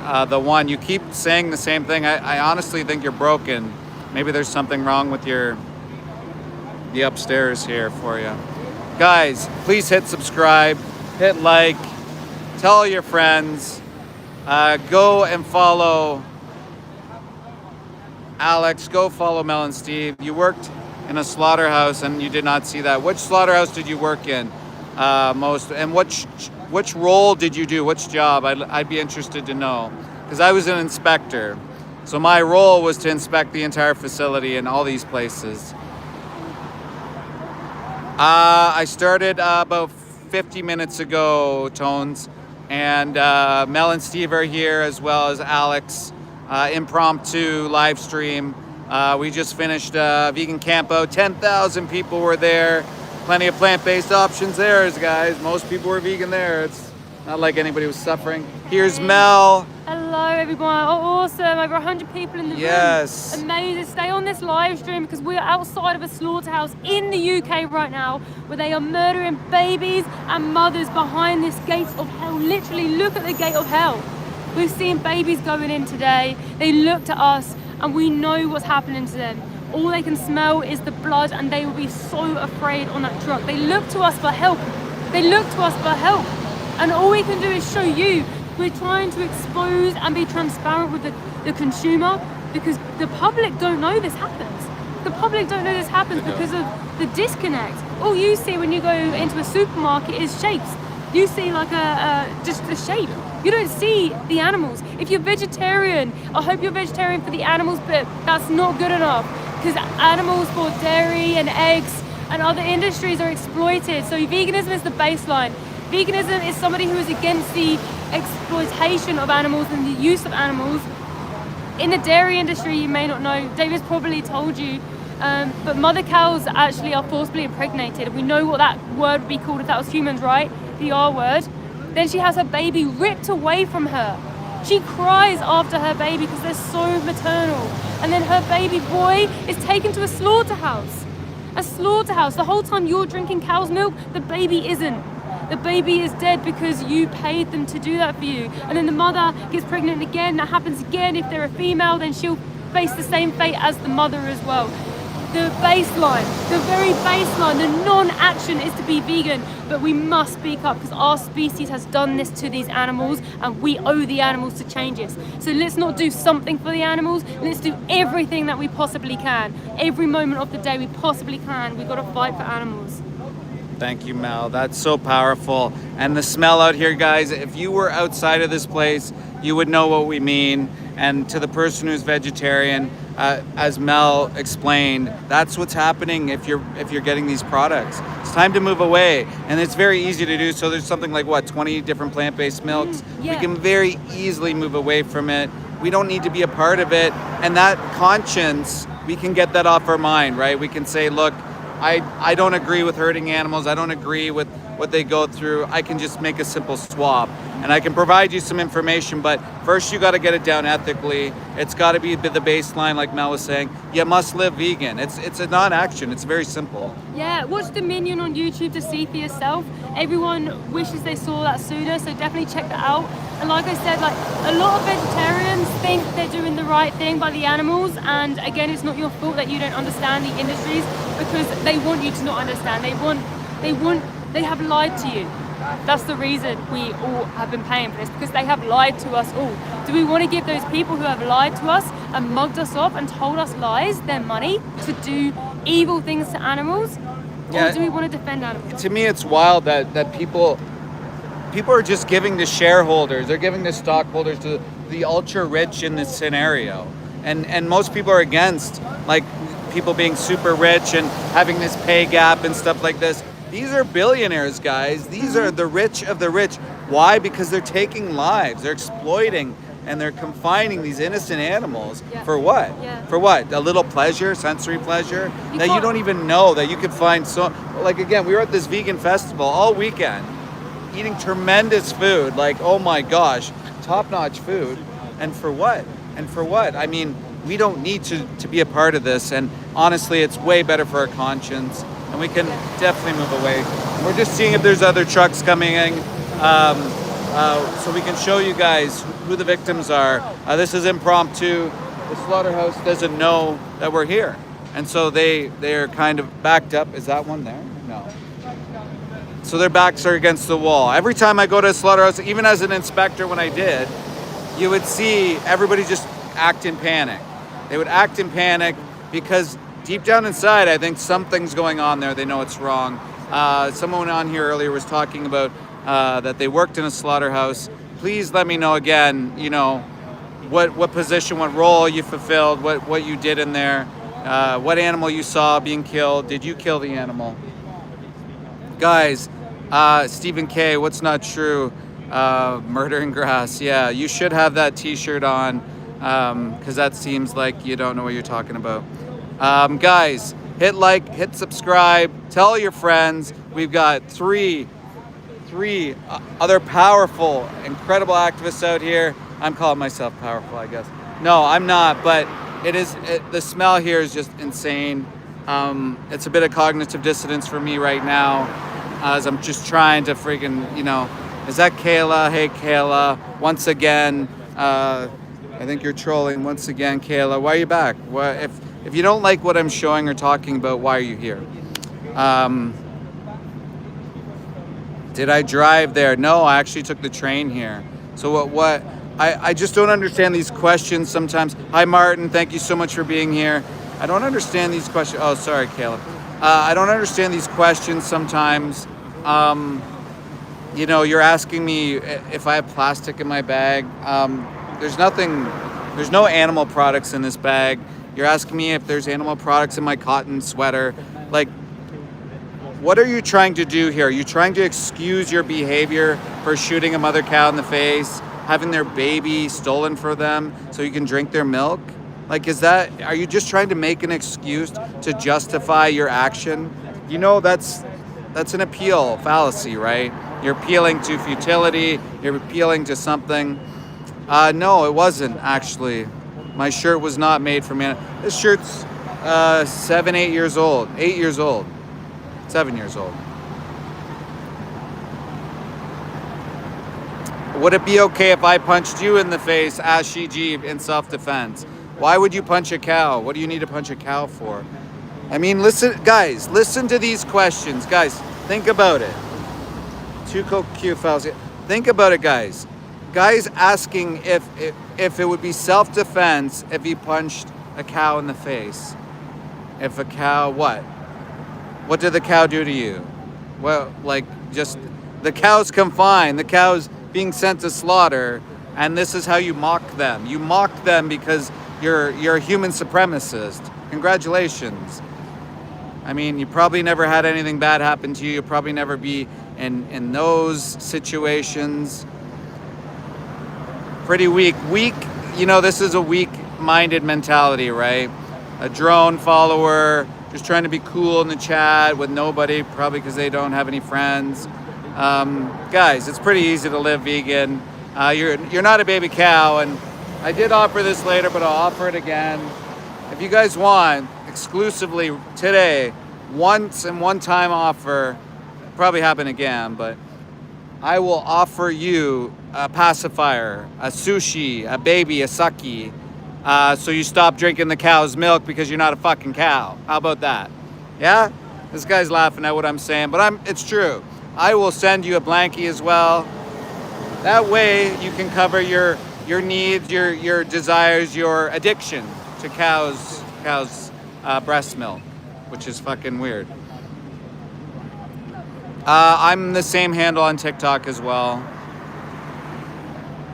You keep saying the same thing. I honestly think you're broken. Maybe there's something wrong with the upstairs here for you. Guys, please hit subscribe, hit like, tell your friends, go and follow Alex, go follow Mel and Steve. You worked in a slaughterhouse and you did not see that. Which slaughterhouse did you work in most? And which role did you do? Which job? I'd be interested to know. Because I was an inspector. So my role was to inspect the entire facility in all these places. I started about 50 minutes ago, Tones. And Mel and Steve are here, as well as Alex. Impromptu live stream. We just finished vegan camp out. 10,000 people were there. Plenty of plant-based options there, guys. Most people were vegan there. It's not like anybody was suffering. Here's Mel. Hello. everyone. Oh, awesome. Over 100 people in the Yes. room. Amazing. Stay on this live stream because we're outside of a slaughterhouse in the UK right now where they are murdering babies and mothers behind this gate of hell. Literally, look at the gate of hell. We've seen babies going in today. They looked at us and we know what's happening to them. All they can smell is the blood and they will be so afraid on that truck. They look to us for help. They look to us for help. And all we can do is show you. We're trying to expose and be transparent with the consumer because the public don't know this happens. The public don't know this happens because of the disconnect. All you see when you go into a supermarket is shapes. You see like just a shape. You don't see the animals. If you're vegetarian, I hope you're vegetarian for the animals, but that's not good enough because animals for dairy and eggs and other industries are exploited. So veganism is the baseline. Veganism is somebody who is against the exploitation of animals and the use of animals. In the dairy industry, you may not know, David's probably told you, but mother cows actually are forcibly impregnated. We know what that word would be called if that was humans, right? The R word. Then she has her baby ripped away from her. She cries after her baby because they're so maternal. And then her baby boy is taken to a slaughterhouse. A slaughterhouse. The whole time you're drinking cow's milk, the baby isn't. The baby is dead because you paid them to do that for you. And then the mother gets pregnant again. That happens again. If they're a female, then she'll face the same fate as the mother as well. The baseline, the very baseline, the non-action is to be vegan, but we must speak up because our species has done this to these animals and we owe the animals to change this. So let's not do something for the animals, let's do everything that we possibly can. Every moment of the day we possibly can, we've got to fight for animals. Thank you, Mel. That's so powerful. And the smell out here, guys, if you were outside of this place, you would know what we mean. And to the person who's vegetarian, as Mel explained, that's what's happening if you're getting these products. It's time to move away, and it's very easy to do. So there's something like 20 different plant-based milks. Yeah. We can very easily move away from it. We don't need to be a part of it, and that conscience, we can get that off our mind, right? We can say, look, I don't agree with hurting animals. I don't agree with what they go through. I can just make a simple swap and I can provide you some information, but first you got to get it down ethically. It's got to be the baseline, like Mel was saying. You must live vegan. It's a non-action. It's very simple. Yeah, watch Dominion on YouTube to see for yourself. Everyone wishes they saw that sooner, so definitely check that out. And like I said, like a lot of vegetarians think they're doing the right thing by the animals, and again, it's not your fault that you don't understand the industries because they want you to not understand. They have lied to you. That's the reason we all have been paying for this, because they have lied to us all. Do we want to give those people who have lied to us and mugged us off and told us lies their money to do evil things to animals? Or do we want to defend animals? To me, it's wild that people are just giving to shareholders. They're giving to stockholders, to the ultra rich in this scenario. And most people are against like people being super rich and having this pay gap and stuff like this. These are billionaires, guys. These are the rich of the rich. Why? Because they're taking lives. They're exploiting and they're confining these innocent animals. Yeah. For what? Yeah. For what? A little pleasure, sensory pleasure that you don't even know that you could find. So, like again, we were at this vegan festival all weekend, eating tremendous food. Like, oh my gosh, top-notch food. And for what? And for what? I mean, we don't need to be a part of this. And honestly, it's way better for our conscience. And we can definitely move away. We're just seeing if there's other trucks coming in, so we can show you guys who the victims are. This is impromptu. The slaughterhouse doesn't know that we're here, and so they're kind of backed up. Is that one there? No. So their backs are against the wall. Every time I go to a slaughterhouse, even as an inspector when I did, you would see everybody just act in panic. They would act in panic because deep down inside, I think something's going on there. They know it's wrong. Someone on here earlier was talking about that they worked in a slaughterhouse. Please let me know again, you know, what position, what role you fulfilled, what you did in there, what animal you saw being killed. Did you kill the animal? Guys, Stephen K., what's not true? Murdering grass. Yeah, you should have that t-shirt on because that seems like you don't know what you're talking about. Guys, hit like, hit subscribe, tell your friends. We've got three other powerful, incredible activists out here. I'm calling myself powerful, I guess. No, I'm not, but the smell here is just insane. It's a bit of cognitive dissonance for me right now, as I'm just trying to freaking, is that Kayla? Hey, Kayla. Once again, I think you're trolling once again, Kayla. Why are you back? If you don't like what I'm showing or talking about, why are you here? Did I drive there? No, I actually took the train here. So what I just don't understand these questions sometimes. Hi, Martin. Thank you so much for being here. I don't understand these questions. Oh, sorry, Kayla. I don't understand these questions sometimes. You're asking me if I have plastic in my bag. There's no animal products in this bag. You're asking me if there's animal products in my cotton sweater. Like, what are you trying to do here? Are you trying to excuse your behavior for shooting a mother cow in the face, having their baby stolen for them so you can drink their milk? Like, are you just trying to make an excuse to justify your action? That's an appeal fallacy, right? You're appealing to futility. You're appealing to something. No, it wasn't actually. My shirt was not made from animals. This shirt's 8 years old. 7 years old. Would it be okay if I punched you in the face, asked Shiji, in self-defense? Why would you punch a cow? What do you need to punch a cow for? I mean, listen to these questions. Guys, think about it. Too cute fallacy. Think about it, guys. Guys asking if it would be self-defense if he punched a cow in the face. If a cow, what? What did the cow do to you? Well, just the cow's confined. The cow's being sent to slaughter, and this is how you mock them. You mock them because you're a human supremacist. Congratulations. I mean, you probably never had anything bad happen to you. You'll probably never be in those situations. Pretty weak. This is a weak-minded mentality, right? A drone follower, just trying to be cool in the chat with nobody, probably because they don't have any friends. Guys, it's pretty easy to live vegan. You're not a baby cow, and I did offer this later, but I'll offer it again. If you guys want, exclusively today, once and one-time offer, probably happen again, but I will offer you a pacifier, a sushi, a baby, a sake, so you stop drinking the cow's milk because you're not a fucking cow. How about that? Yeah? This guy's laughing at what I'm saying, but it's true. I will send you a blankie as well. That way you can cover your needs, your desires, your addiction to cow's breast milk, which is fucking weird. I'm the same handle on TikTok as well.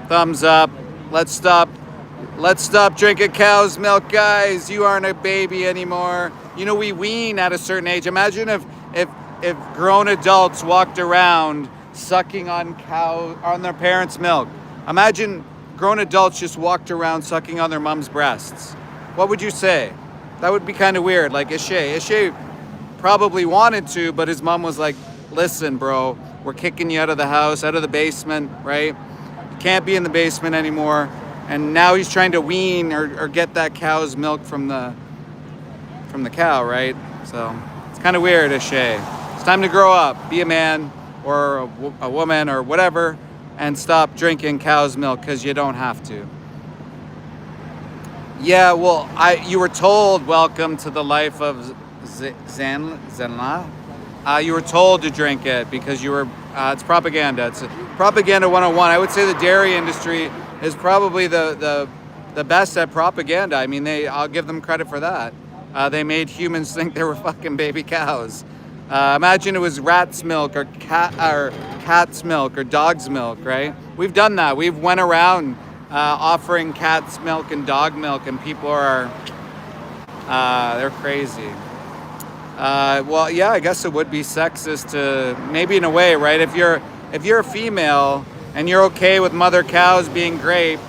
Thumbs up. Let's stop drinking cow's milk, guys. You aren't a baby anymore. We wean at a certain age. Imagine if grown adults walked around sucking on their parents' milk. Imagine grown adults just walked around sucking on their mom's breasts. What would you say? That would be kind of weird. Like Ishay probably wanted to, but his mom was like, listen, bro, we're kicking you out of the house, out of the basement, right? You can't be in the basement anymore. And now he's trying to wean or get that cow's milk from the cow, right? So it's kind of weird, Ishay. It's time to grow up, be a man or a woman or whatever, and stop drinking cow's milk because you don't have to. Yeah, well, you were told, welcome to the life of Zenla. You were told to drink it because it's propaganda. It's propaganda 101. I would say the dairy industry is probably the best at propaganda. I mean, I'll give them credit for that. They made humans think they were fucking baby cows. Imagine it was rat's milk or cat's milk or dog's milk, right? We've done that. We've went around offering cat's milk and dog milk, and people are they're crazy. Well, yeah, I guess it would be sexist to maybe in a way, right? If you're a female and you're okay with mother cows being raped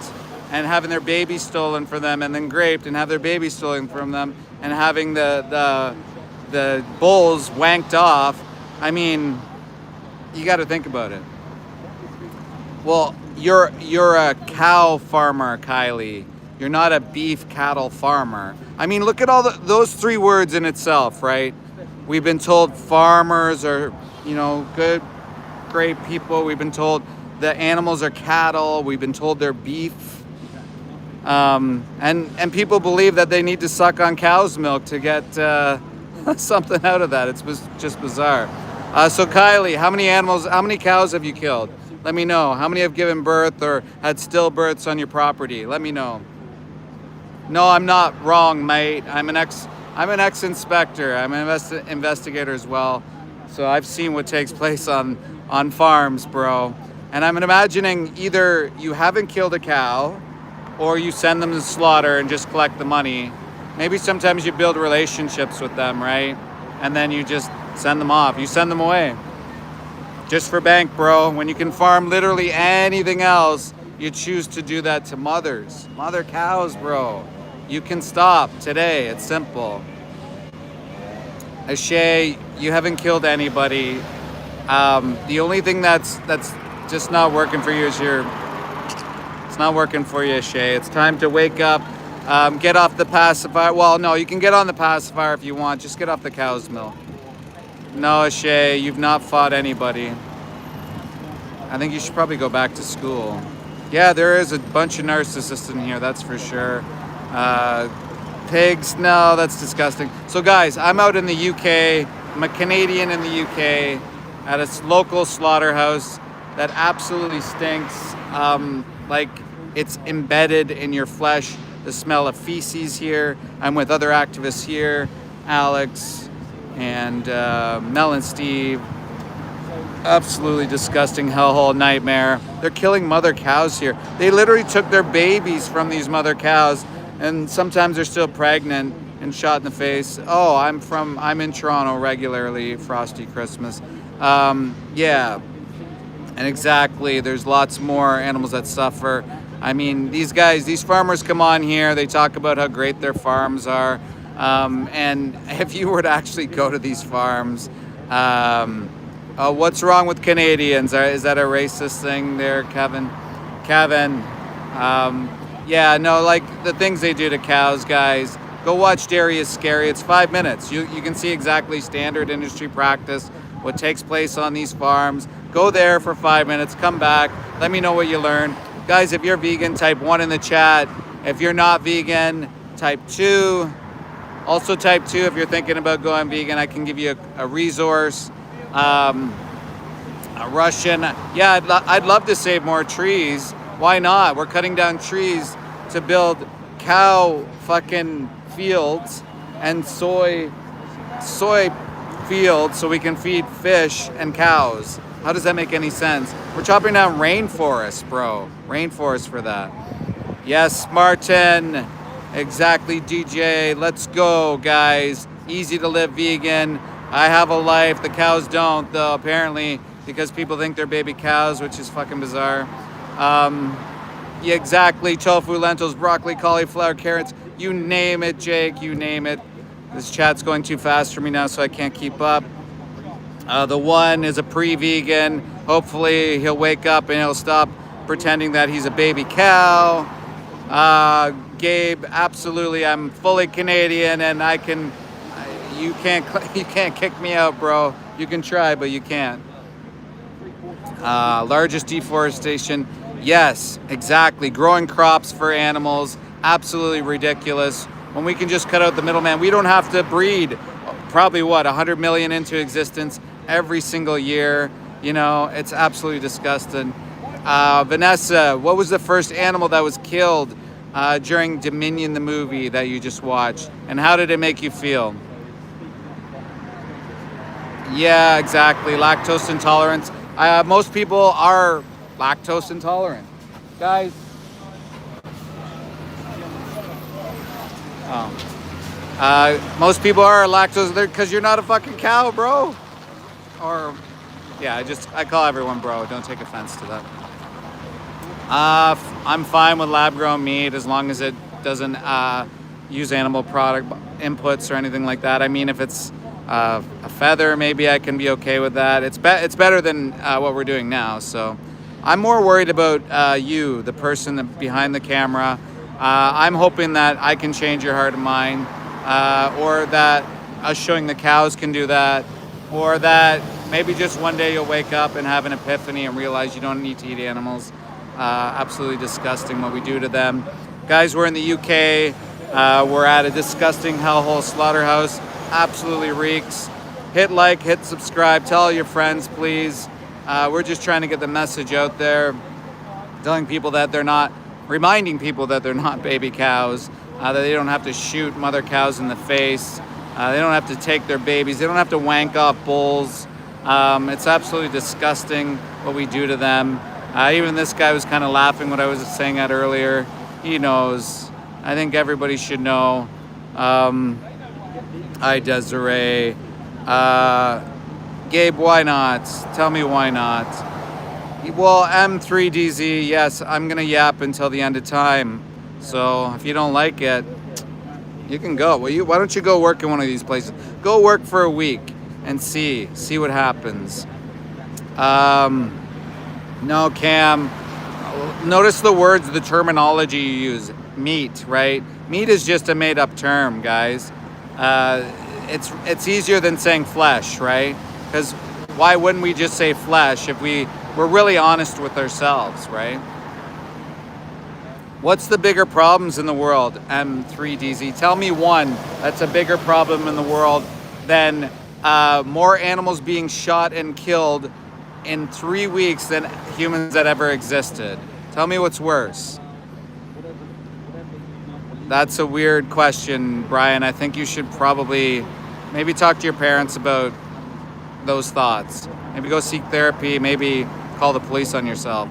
and having their baby stolen from them, and then raped and have their baby stolen from them, and having the bulls wanked off, I mean, you got to think about it. Well, you're a cow farmer, Kylie. You're not a beef cattle farmer. I mean, look at all those three words in itself, right? We've been told farmers are, good, great people. We've been told the animals are cattle. We've been told they're beef. And people believe that they need to suck on cow's milk to get something out of that. It's just bizarre. So Kylie, how many cows have you killed? Let me know. How many have given birth or had stillbirths on your property? Let me know. No, I'm not wrong, mate. I'm an ex-inspector. I'm an investigator as well. So I've seen what takes place on farms, bro. And I'm imagining either you haven't killed a cow or you send them to slaughter and just collect the money. Maybe sometimes you build relationships with them, right? And then you just send them off. You send them away. Just for bank, bro. When you can farm literally anything else, you choose to do that to mother cows, bro. You can stop today. It's simple. Ashay, you haven't killed anybody. The only thing that's just not working for you is it's not working for you, Ashay. It's time to wake up. Get off the pacifier. Well, no, you can get on the pacifier if you want. Just get off the cow's milk. No, Ashay, you've not fought anybody. I think you should probably go back to school. Yeah, there is a bunch of narcissists in here, that's for sure. Pigs, no, that's disgusting. So guys, I'm out in the UK. I'm a Canadian in the UK at a local slaughterhouse that absolutely stinks. Like it's embedded in your flesh. The smell of feces here. I'm with other activists here, Alex and Mel and Steve. Absolutely disgusting hellhole nightmare. They're killing mother cows here. They literally took their babies from these mother cows, and sometimes they're still pregnant and shot in the face. Oh, I'm in Toronto regularly, Frosty Christmas. Yeah, and exactly, there's lots more animals that suffer. I mean, these farmers come on here, they talk about how great their farms are. And if you were to actually go to these farms, what's wrong with Canadians? Is that a racist thing there, Kevin? Yeah, no, like the things they do to cows, guys. Go watch Dairy is Scary. It's 5 minutes. You can see exactly standard industry practice, what takes place on these farms. Go there for 5 minutes, come back, let me know what you learn. Guys, if you're vegan, type 1 in the chat. If you're not vegan, type 2. Also type 2 if you're thinking about going vegan. I can give you a resource. A Russian. Yeah, I'd love to save more trees. Why not? We're cutting down trees to build cow fucking fields and soy fields so we can feed fish and cows. How does that make any sense? We're chopping down rainforests, bro. Rainforest for that. Yes, Martin. Exactly, DJ. Let's go, guys. Easy to live vegan. I have a life. The cows don't, though, apparently, because people think they're baby cows, which is fucking bizarre. Yeah, exactly. Tofu, lentils, broccoli, cauliflower, carrots. You name it, Jake. You name it. This chat's going too fast for me now, so I can't keep up. The one is a pre-vegan. Hopefully he'll wake up and he'll stop pretending that he's a baby cow. Gabe, absolutely. I'm fully Canadian, and you can't kick me out, bro. You can try, but you can't. Largest deforestation. Yes, exactly. Growing crops for animals. Absolutely ridiculous. When we can just cut out the middleman, we don't have to breed probably 100 million into existence every single year. You know, it's absolutely disgusting. Vanessa, what was the first animal that was killed during Dominion, the movie that you just watched? And how did it make you feel? Yeah, exactly. Lactose intolerance. Most people are lactose intolerant. Guys. Most people are lactose because you're not a fucking cow, bro. Or, yeah, I call everyone bro. Don't take offense to that. I'm fine with lab-grown meat as long as it doesn't use animal product inputs or anything like that. I mean, if it's a feather, maybe I can be okay with that. It's better than what we're doing now. So, I'm more worried about you, the person behind the camera. I'm hoping that I can change your heart and mind, or that us showing the cows can do that, or that maybe just one day you'll wake up and have an epiphany and realize you don't need to eat animals. Absolutely disgusting what we do to them. Guys, we're in the UK. We're at a disgusting hellhole slaughterhouse. Absolutely reeks. Hit like, hit subscribe, tell all your friends, please. We're just trying to get the message out there, telling people that they're not, reminding people that they're not baby cows, that they don't have to shoot mother cows in the face. They don't have to take their babies. They don't have to wank off bulls. It's absolutely disgusting what we do to them. Even this guy was kind of laughing what I was saying that earlier. He knows. I think everybody should know. Hi, Desiree. Gabe, why not? Tell me why not. Well, M3DZ, yes, I'm going to yap until the end of time. So if you don't like it, you can go. Well, why don't you go work in one of these places? Go work for a week and see what happens. No, Cam. Notice the words, the terminology you use. Meat, right? Meat is just a made-up term, guys. It's easier than saying flesh, right? Because why wouldn't we just say flesh if we're really honest with ourselves, right? What's the bigger problems in the world, M3DZ? Tell me one that's a bigger problem in the world than more animals being shot and killed in 3 weeks than humans that ever existed. Tell me what's worse. That's a weird question, Brian. I think you should probably maybe talk to your parents about those thoughts. Maybe go seek therapy, maybe call the police on yourself.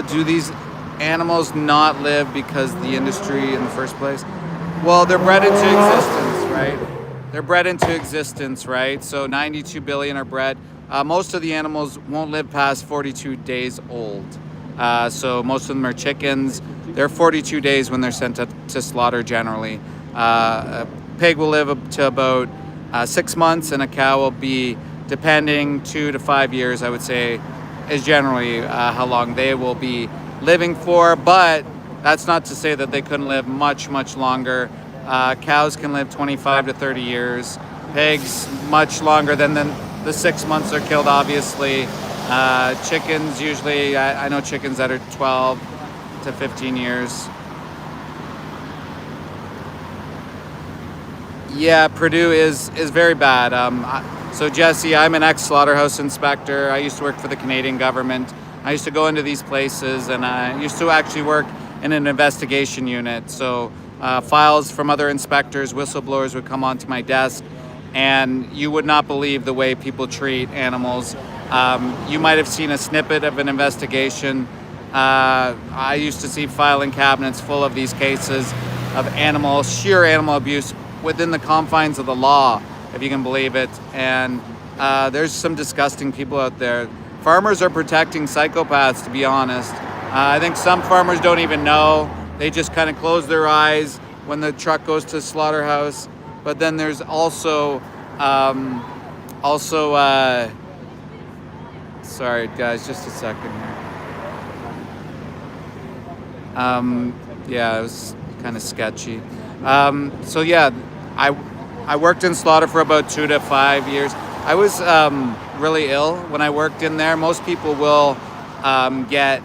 Do these animals not live because the industry in the first place? Well, they're bred into existence, right? They're bred into existence, right? So 92 billion are bred. Most of the animals won't live past 42 days old. So most of them are chickens. They're 42 days when they're sent to slaughter generally. A pig will live up to about 6 months, and a cow will be, depending, 2 to 5 years, I would say, is generally how long they will be living for. But that's not to say that they couldn't live much, much longer. Cows can live 25 to 30 years. Pigs, much longer than the 6 months they're killed, obviously. Chickens, usually, I know chickens that are 12 to 15 years. Yeah, Purdue is very bad. So Jesse, I'm an ex-slaughterhouse inspector. I used to work for the Canadian government. I used to go into these places, and I used to actually work in an investigation unit. So files from other inspectors, whistleblowers would come onto my desk, and you would not believe the way people treat animals. You might have seen a snippet of an investigation. I used to see filing cabinets full of these cases of sheer animal abuse within the confines of the law, if you can believe it. And there's some disgusting people out there. Farmers are protecting psychopaths, to be honest. I think some farmers don't even know. They just kind of close their eyes when the truck goes to the slaughterhouse. But then there's also sorry guys, just a second here. Yeah, it was kind of sketchy. So yeah, I worked in slaughter for about 2 to 5 years. I was really ill when I worked in there. Most people will get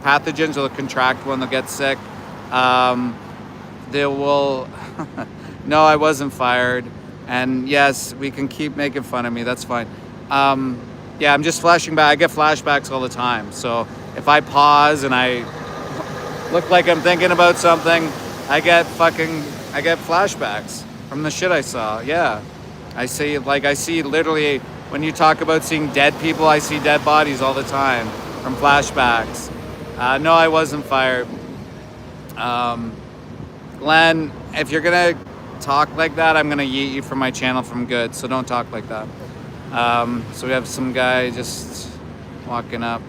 pathogens, or they'll contract one, they'll get sick. They will, no, I wasn't fired. And yes, we can keep making fun of me, that's fine. Yeah, I'm just flashing back. I get flashbacks all the time. So if I pause and I look like I'm thinking about something, I get flashbacks from the shit I saw. Yeah, I see literally, when you talk about seeing dead people, I see dead bodies all the time from flashbacks. No, I wasn't fired. Glenn, if you're gonna talk like that, I'm gonna yeet you from my channel from good, so don't talk like that. So we have some guy just walking up.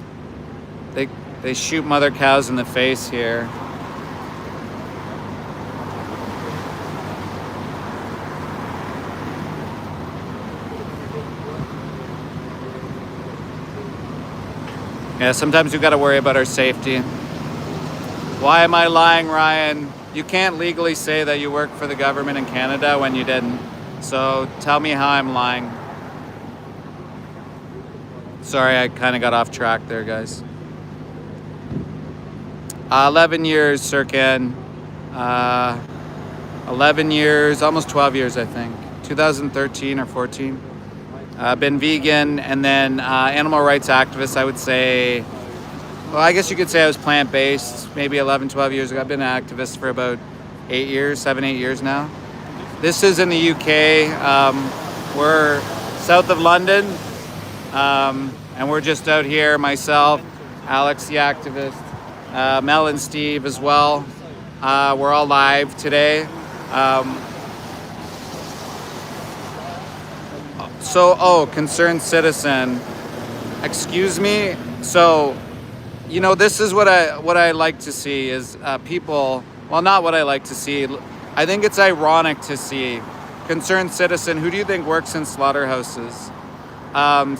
They shoot mother cows in the face here. Yeah, sometimes we got to worry about our safety. Why am I lying, Ryan? You can't legally say that you work for the government in Canada when you didn't. So tell me how I'm lying. Sorry, I kind of got off track there, guys. 11 years, Sirkin. 11 years, almost 12 years, I think. 2013 or 14. Been vegan and then animal rights activist, I would say. Well, I guess you could say I was plant-based maybe 11, 12 years ago. I've been an activist for about 8 years, 7, 8 years now. This is in the UK. We're south of London. And we're just out here, myself, Alex the activist, Mel and Steve as well. We're all live today. Concerned citizen. Excuse me. So, you know, this is what I like to see is people. Well, not what I like to see. I think it's ironic to see concerned citizen. Who do you think works in slaughterhouses?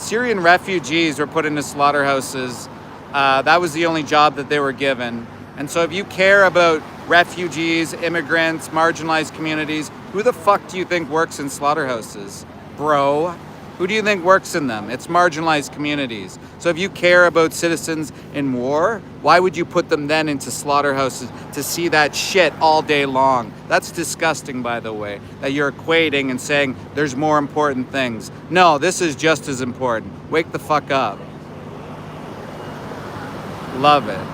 Syrian refugees were put into slaughterhouses. That was the only job that they were given. And so if you care about refugees, immigrants, marginalized communities, who the fuck do you think works in slaughterhouses? Bro, who do you think works in them? It's marginalized communities. So if you care about citizens in war, why would you put them then into slaughterhouses to see that shit all day long? That's disgusting, by the way, that you're equating and saying there's more important things. No, this is just as important. Wake the fuck up. Love it.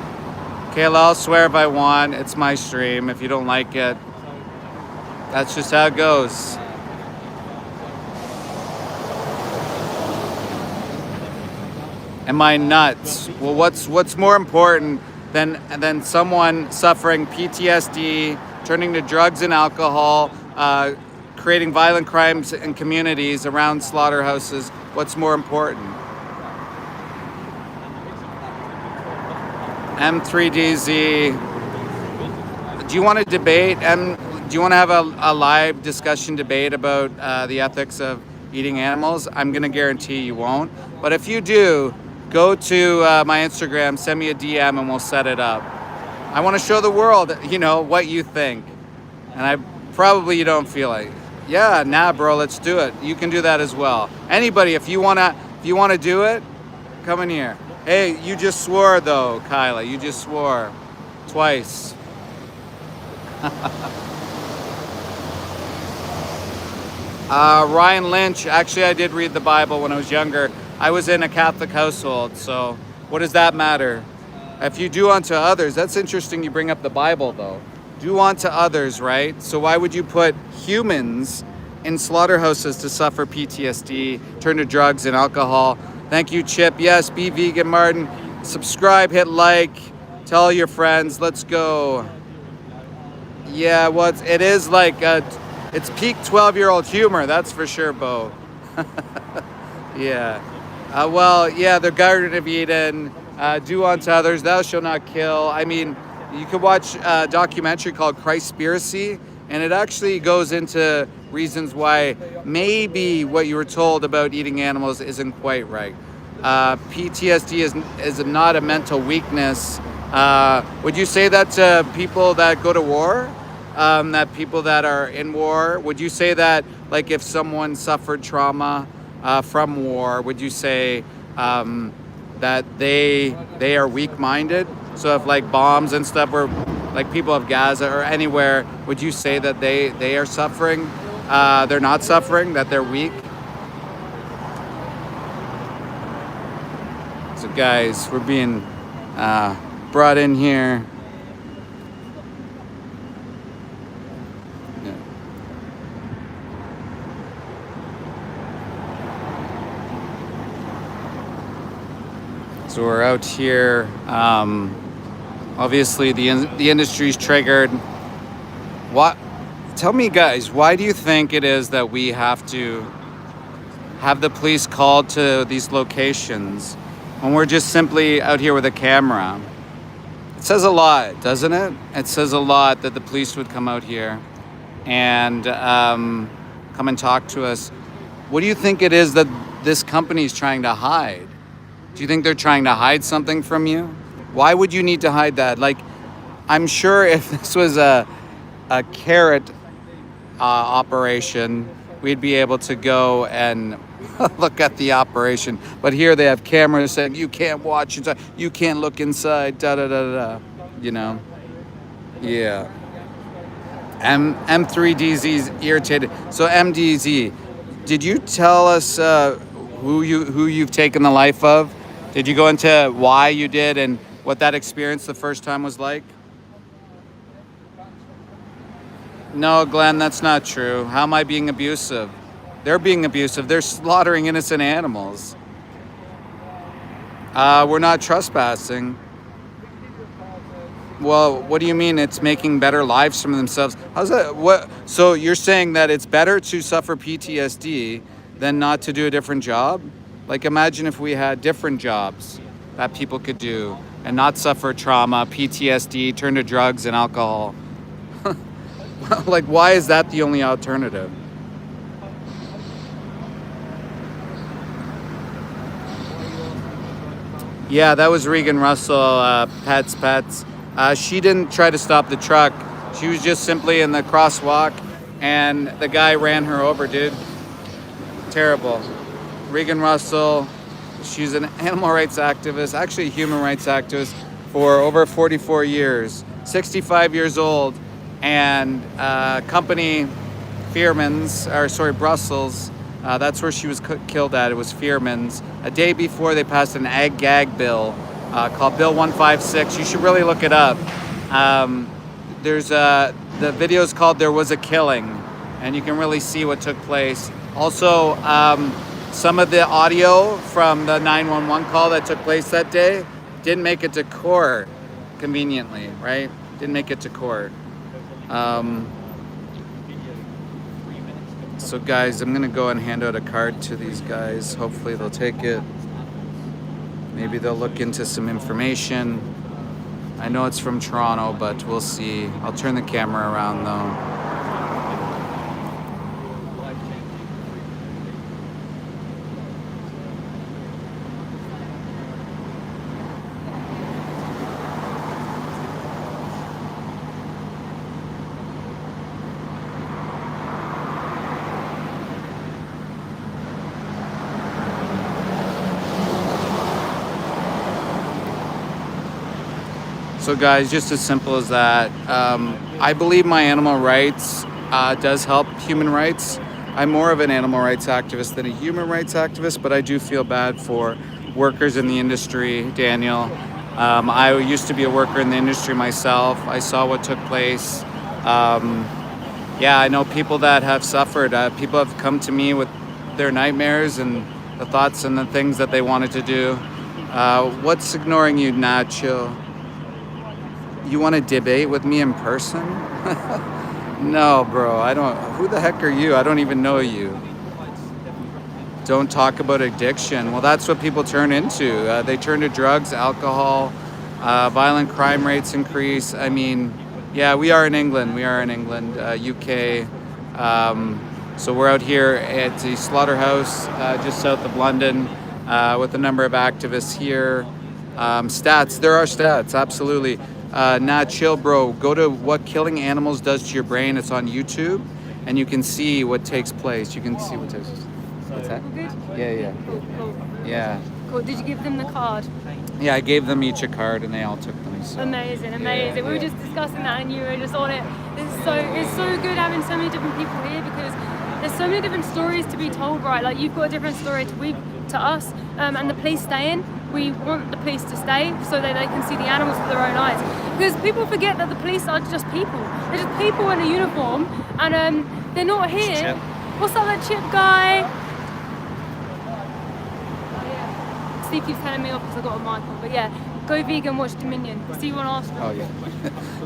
Kayla, I'll swear if I want. It's my stream. If you don't like it, that's just how it goes. Am I nuts? Well, what's more important than someone suffering PTSD, turning to drugs and alcohol, creating violent crimes in communities around slaughterhouses? What's more important? M3DZ. Do you want to debate? Do you want to have a live discussion debate about the ethics of eating animals? I'm going to guarantee you won't. But if you do, go to my Instagram, send me a DM, and we'll set it up. I want to show the world, you know, what you think. And you don't feel like, yeah, nah, bro, let's do it. You can do that as well. Anybody, if you wanna do it, come in here. Hey, you just swore though, Kyla. You just swore twice. Ryan Lynch. Actually, I did read the Bible when I was younger. I was in a Catholic household, so what does that matter? If you do unto others, that's interesting you bring up the Bible though. Do unto others, right? So why would you put humans in slaughterhouses to suffer PTSD, turn to drugs and alcohol? Thank you, Chip. Yes, be vegan, Martin. Subscribe, hit like, tell your friends, let's go. Yeah, well, it is like, it's peak 12-year-old humor, that's for sure, Bo. Yeah. The Garden of Eden, do unto others, thou shalt not kill. I mean, you could watch a documentary called Christspiracy, and it actually goes into reasons why maybe what you were told about eating animals isn't quite right. PTSD is not a mental weakness. Would you say that to people that go to war? That people that are in war? Would you say that, like, if someone suffered trauma from war, would you say that they are weak-minded? So if like bombs and stuff were like people of Gaza or anywhere, would you say that they are suffering? They're not suffering, that they're weak? So guys, we're being brought in here. Yeah. So we're out here. Obviously, the industry's triggered. Tell me, guys, why do you think it is that we have to have the police called to these locations when we're just simply out here with a camera? It says a lot, doesn't it? It says a lot that the police would come out here and come and talk to us. What do you think it is that this company is trying to hide? Do you think they're trying to hide something from you? Why would you need to hide that? Like, I'm sure if this was a carrot operation, we'd be able to go and look at the operation. But here they have cameras saying you can't watch inside, you can't look inside, da da da da. You know, yeah. M3DZ's irritated. So MDZ, did you tell us who you've taken the life of? Did you go into why you did and what that experience the first time was like? No, Glenn, that's not true. How am I being abusive? They're being abusive. They're slaughtering innocent animals. We're not trespassing. Well, what do you mean it's making better lives for themselves? How's that? What? So you're saying that it's better to suffer PTSD than not to do a different job? Like, imagine if we had different jobs that people could do and not suffer trauma, PTSD, turn to drugs and alcohol. Like, why is that the only alternative? Yeah, that was Regan Russell, Pets. She didn't try to stop the truck. She was just simply in the crosswalk and the guy ran her over, dude. Terrible. Regan Russell, she's an animal rights activist, actually a human rights activist for over 44 years, 65 years old, and company Brussels, that's where she was killed at. It was Fearman's. A day before, they passed an ag gag bill called Bill 156. You should really look it up. The video is called There Was a Killing, and you can really see what took place. Also, some of the audio from the 911 call that took place that day didn't make it to court, conveniently, right? Didn't make it to court. So guys, I'm gonna go and hand out a card to these guys. Hopefully they'll take it. Maybe they'll look into some information. I know it's from Toronto, but we'll see. I'll turn the camera around though. So guys, just as simple as that. I believe my animal rights does help human rights. I'm more of an animal rights activist than a human rights activist, but I do feel bad for workers in the industry, Daniel. I used to be a worker in the industry myself. I saw what took place. Yeah, I know people that have suffered. People have come to me with their nightmares and the thoughts and the things that they wanted to do. What's ignoring you, Nacho? You want to debate with me in person? No, bro, I don't. Who the heck are you? I don't even know you. Don't talk about addiction. Well, that's what people turn into. They turn to drugs, alcohol, violent crime rates increase. I mean, yeah, we are in England. UK. So we're out here at the slaughterhouse just south of London with a number of activists here. Stats, there are stats, absolutely. Nah, chill, bro. Go to What Killing Animals Does to Your Brain. It's on YouTube, and you can see what takes place. You can see what takes place. What's that? Good? Yeah. Cool. Yeah. Cool. Did you give them the card? Yeah, I gave them each a card, and they all took them. So. Amazing. Yeah. We were just discussing that, and you were just on it. It's so good having so many different people here because there's so many different stories to be told, right? Like you've got a different story to us, and the police stay in. We want the police to stay so that they can see the animals with their own eyes. Because people forget that the police are just people. They're just people in a uniform, and they're not here. Chip. What's up, that Chip guy? Steve keeps telling me off because I got a mic on, but yeah, go vegan, watch Dominion. See one after. Oh yeah.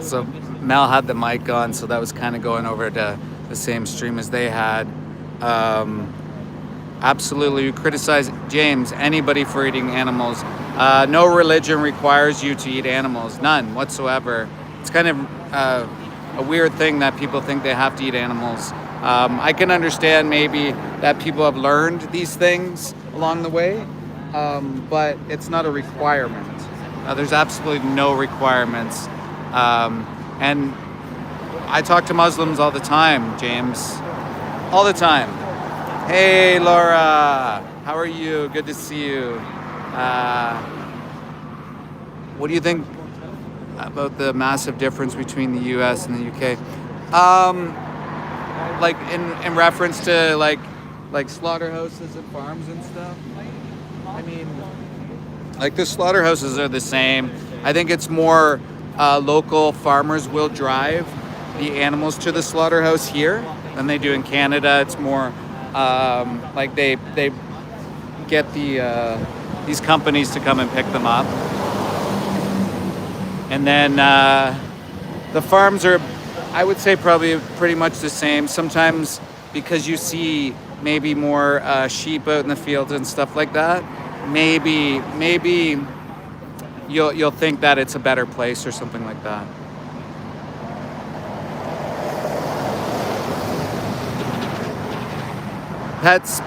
So Mel had the mic on, so that was kind of going over to the same stream as they had. Absolutely, we criticize James, anybody for eating animals. No religion requires you to eat animals, none whatsoever. It's kind of a weird thing that people think they have to eat animals. I can understand maybe that people have learned these things along the way, but it's not a requirement. There's absolutely no requirements. And I talk to Muslims all the time, James. All the time. Hey, Laura. How are you? Good to see you. What do you think about the massive difference between the U.S. and the U.K.? Like in reference to like slaughterhouses and farms and stuff. I mean, like the slaughterhouses are the same. I think it's more local farmers will drive the animals to the slaughterhouse here than they do in Canada. It's more like they get these companies to come and pick them up, and then the farms are, I would say, probably pretty much the same. Sometimes because you see maybe more sheep out in the fields and stuff like that, maybe you'll think that it's a better place or something like that. Pets.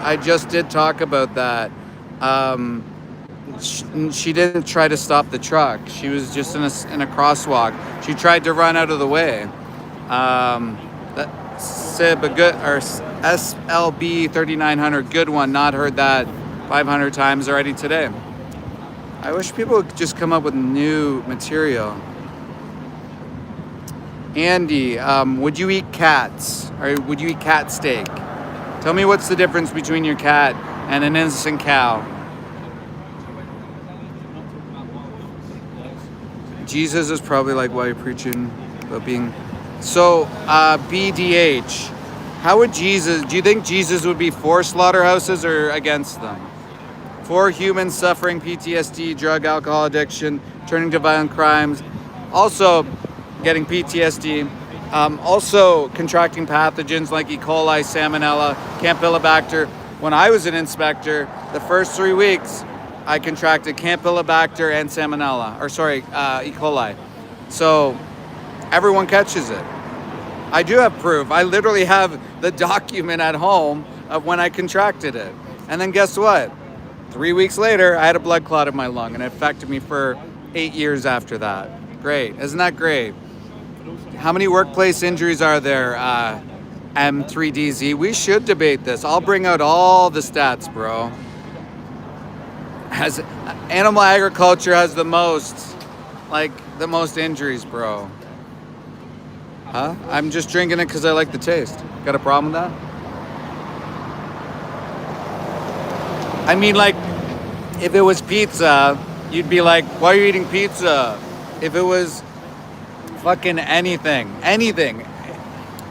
I just did talk about that. She didn't try to stop the truck. She was just in a crosswalk. She tried to run out of the way. That Sib, a good, or SLB 3900, good one. Not heard that 500 times already today. I wish people would just come up with new material. Andy, would you eat cats? Or would you eat cat steak? Tell me what's the difference between your cat and an innocent cow. Jesus is probably like why you're preaching about being... So, BDH, how would Jesus... Do you think Jesus would be for slaughterhouses or against them? For humans suffering PTSD, drug, alcohol addiction, turning to violent crimes, also getting PTSD, also contracting pathogens like E. coli, Salmonella, Campylobacter. When I was an inspector, the first 3 weeks, I contracted Campylobacter and Salmonella, E. coli. So everyone catches it. I do have proof. I literally have the document at home of when I contracted it. And then guess what? 3 weeks later, I had a blood clot in my lung and it affected me for 8 years after that. Great. Isn't that great? How many workplace injuries are there, M3DZ? We should debate this. I'll bring out all the stats, bro. Animal agriculture has the most injuries, bro. Huh? I'm just drinking it because I like the taste. Got a problem with that? I mean, like, if it was pizza, you'd be like, why are you eating pizza? If it was fucking anything.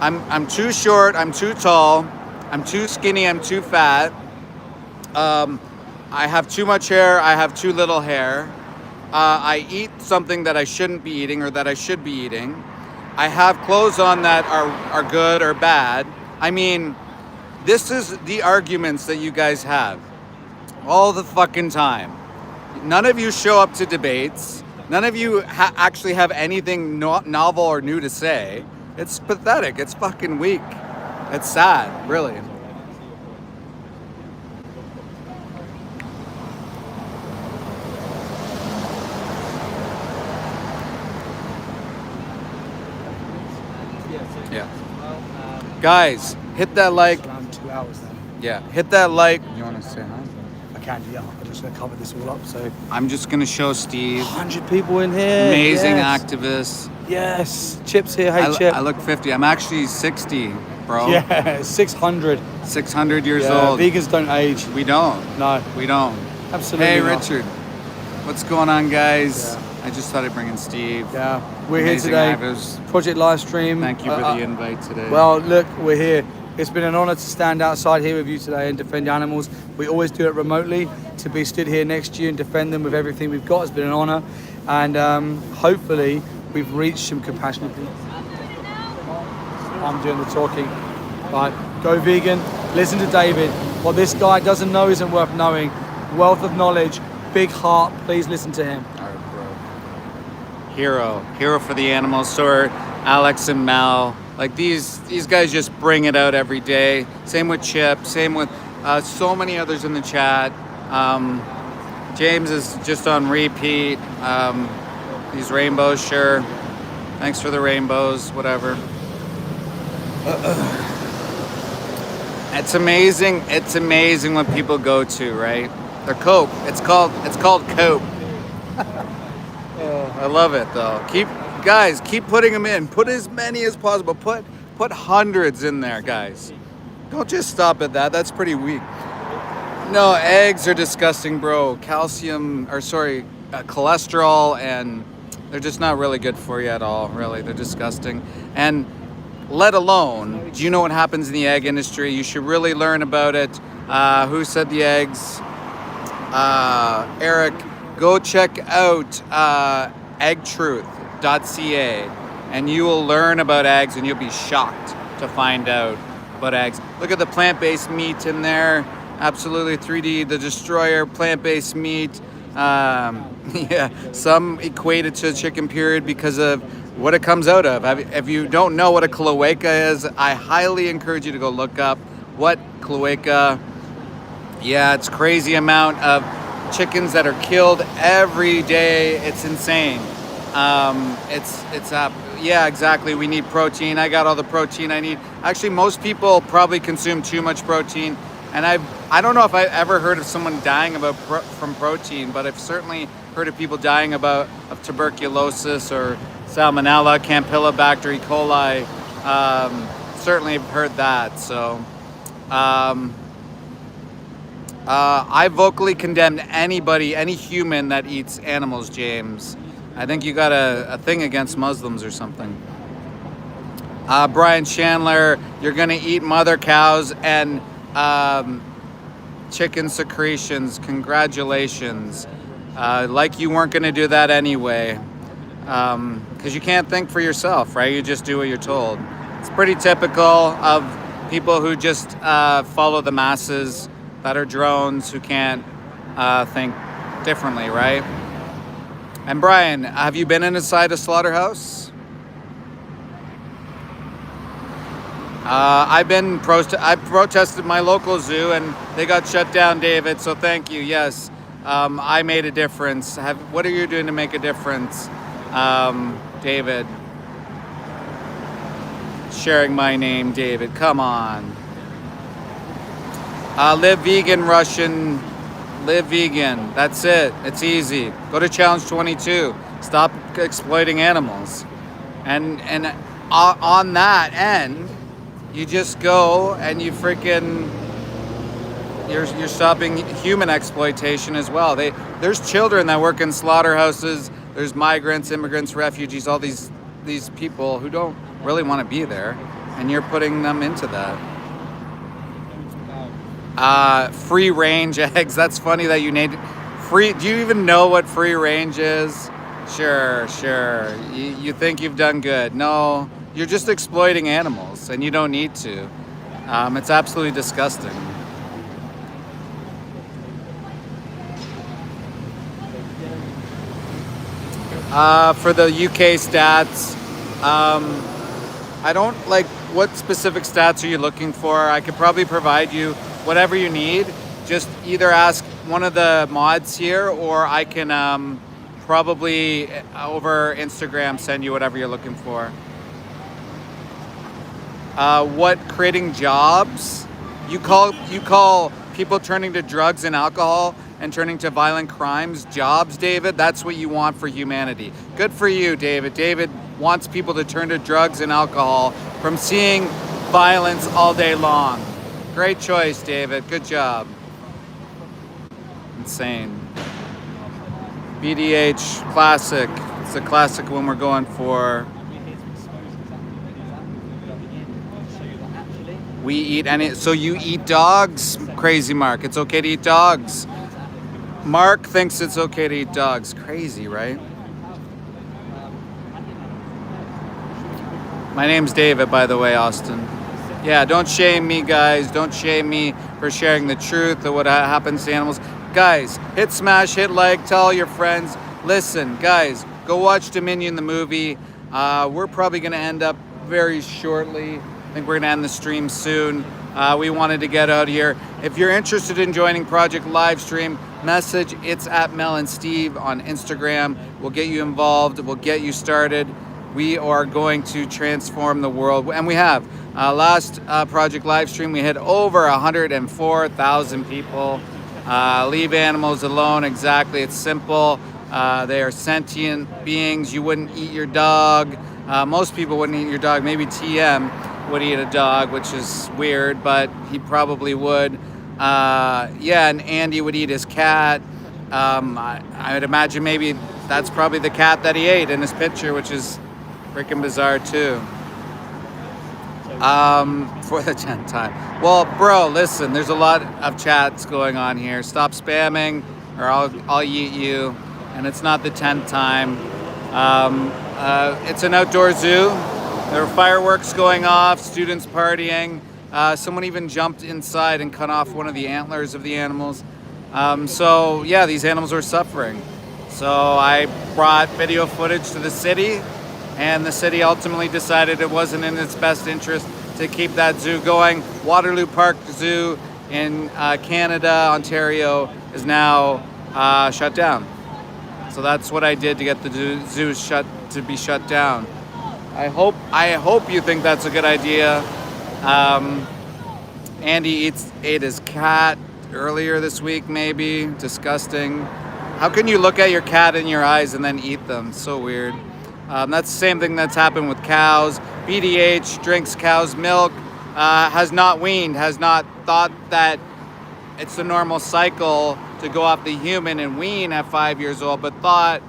I'm too short, I'm too tall, I'm too skinny, I'm too fat. I have too much hair, I have too little hair. I eat something that I shouldn't be eating or that I should be eating. I have clothes on that are good or bad. I mean, this is the arguments that you guys have all the fucking time. None of you show up to debates. None of you actually have anything novel or new to say. It's pathetic. It's fucking weak. It's sad, really. Yeah. Guys, hit that like. Around 2 hours then. Yeah, hit that like. You want to say hi? I can, yeah. I'm just going to cover this all up. So I'm just going to show Steve. 100 people in here. Amazing yes. activists. Yes. Chip's here. Hey, Chip. I look 50. I'm actually 60, bro. Yeah, 600. 600 years Yeah, old. vegans don't age. We don't. No. We don't. Absolutely Hey, not. Richard. What's going on, guys? Yeah. I just thought I'd bring in Steve. Yeah, we're Amazing here today. activists. Project Livestream. Thank you for the invite today. Well, look, we're here. It's been an honor to stand outside here with you today and defend animals. We always do it remotely. To be stood here next to you and defend them with everything we've got has been an honor. And hopefully we've reached some compassionate people. I'm doing the talking. Right, go vegan. Listen to David. What this guy doesn't know isn't worth knowing. Wealth of knowledge, big heart. Please listen to him. All right, bro. Hero for the animals. So are Alex and Mel. Like these guys just bring it out every day. Same with Chip. Same with so many others in the chat. James is just on repeat. These rainbows, sure. Thanks for the rainbows, whatever. It's amazing. It's amazing what people go to, right? They're cope. It's called cope. I love it though. Keep putting them in. Put as many as possible. Put hundreds in there, guys. Don't just stop at that. That's pretty weak. No, eggs are disgusting, bro. Cholesterol, and they're just not really good for you at all, really. They're disgusting. And let alone, do you know what happens in the egg industry? You should really learn about it. Who said the eggs? Eric, go check out eggtruth.ca and you will learn about eggs and you'll be shocked to find out about eggs. Look at the plant-based meat in there. Absolutely, 3D, the Destroyer, plant-based meat. Yeah, some equate it to chicken period because of what it comes out of. If you don't know what a cloaca is, I highly encourage you to go look up what cloaca. Yeah, it's crazy amount of chickens that are killed every day. It's insane. Yeah, exactly. We need protein. I got all the protein I need. Actually, most people probably consume too much protein. And I don't know if I've ever heard of someone dying from protein, but I've certainly heard of people dying of tuberculosis or Salmonella, Campylobacter, E. coli. Certainly have heard that. So I vocally condemn anybody, any human that eats animals, James. I think you got a thing against Muslims or something. Brian Chandler, you're going to eat mother cows and chicken secretions. Congratulations. Like you weren't going to do that anyway. Because you can't think for yourself, right? You just do what you're told. It's pretty typical of people who just follow the masses that are drones who can't think differently, right? And Brian, have you been inside a slaughterhouse? I protested my local zoo and they got shut down, David. So thank you. Yes, I made a difference. What are you doing to make a difference, David? Sharing my name, David. Come on. Live vegan, Russian. Live vegan. That's it. It's easy. Go to Challenge 22. Stop exploiting animals. And on that end, you just go and you freaking you're stopping human exploitation as well. There's children that work in slaughterhouses. There's migrants, immigrants, refugees, all these people who don't really want to be there, and you're putting them into that. Free range eggs. That's funny that you named free. Do you even know what free range is? Sure. You think you've done good. No, you're just exploiting animals and you don't need to. It's absolutely disgusting. For the UK stats, I don't like what specific stats are you looking for. I could probably provide you whatever you need. Just either ask one of the mods here or I can probably over Instagram send you whatever you're looking for. What creating jobs? You call people turning to drugs and alcohol and turning to violent crimes jobs, David? That's what you want for humanity. Good for you, David. David wants people to turn to drugs and alcohol from seeing violence all day long. Great choice, David. Good job. Insane. BDH classic. It's a classic one we're going for. We eat any. So you eat dogs? Crazy Mark. It's okay to eat dogs. Mark thinks it's okay to eat dogs. Crazy, right? My name's David, by the way, Austin. Yeah, don't shame me, guys. Don't shame me for sharing the truth of what happens to animals. Guys, hit smash, hit like, tell all your friends. Listen, guys, go watch Dominion the movie. We're probably going to end up very shortly. I think we're going to end the stream soon. we wanted to get out here. If you're interested in joining Project Livestream, message it's at Mel and Steve on Instagram. We'll get you involved. We'll get you started. We are going to transform the world, and we have. Last Project Livestream, we had over 104,000 people. Leave animals alone. Exactly. It's simple. They are sentient beings. You wouldn't eat your dog. Most people wouldn't eat your dog. Maybe TM would eat a dog, which is weird, but he probably would. Yeah, and Andy would eat his cat. I would imagine maybe that's probably the cat that he ate in his picture, which is freaking bizarre too. For the 10th time. Well, bro, listen, there's a lot of chats going on here. Stop spamming or I'll yeet you. And it's not the 10th time. It's an outdoor zoo. There are fireworks going off, students partying. Someone even jumped inside and cut off one of the antlers of the animals. So yeah, these animals are suffering. So I brought video footage to the city, and the city ultimately decided it wasn't in its best interest to keep that zoo going. Waterloo Park Zoo in Canada, Ontario, is now shut down. So that's what I did to get the zoo to be shut down. I hope you think that's a good idea. Andy ate his cat earlier this week, maybe. Disgusting. How can you look at your cat in your eyes and then eat them? So weird. That's the same thing that's happened with cows. BDH drinks cow's milk, has not weaned, has not thought that it's the normal cycle to go off the human and wean at 5 years old, but thought,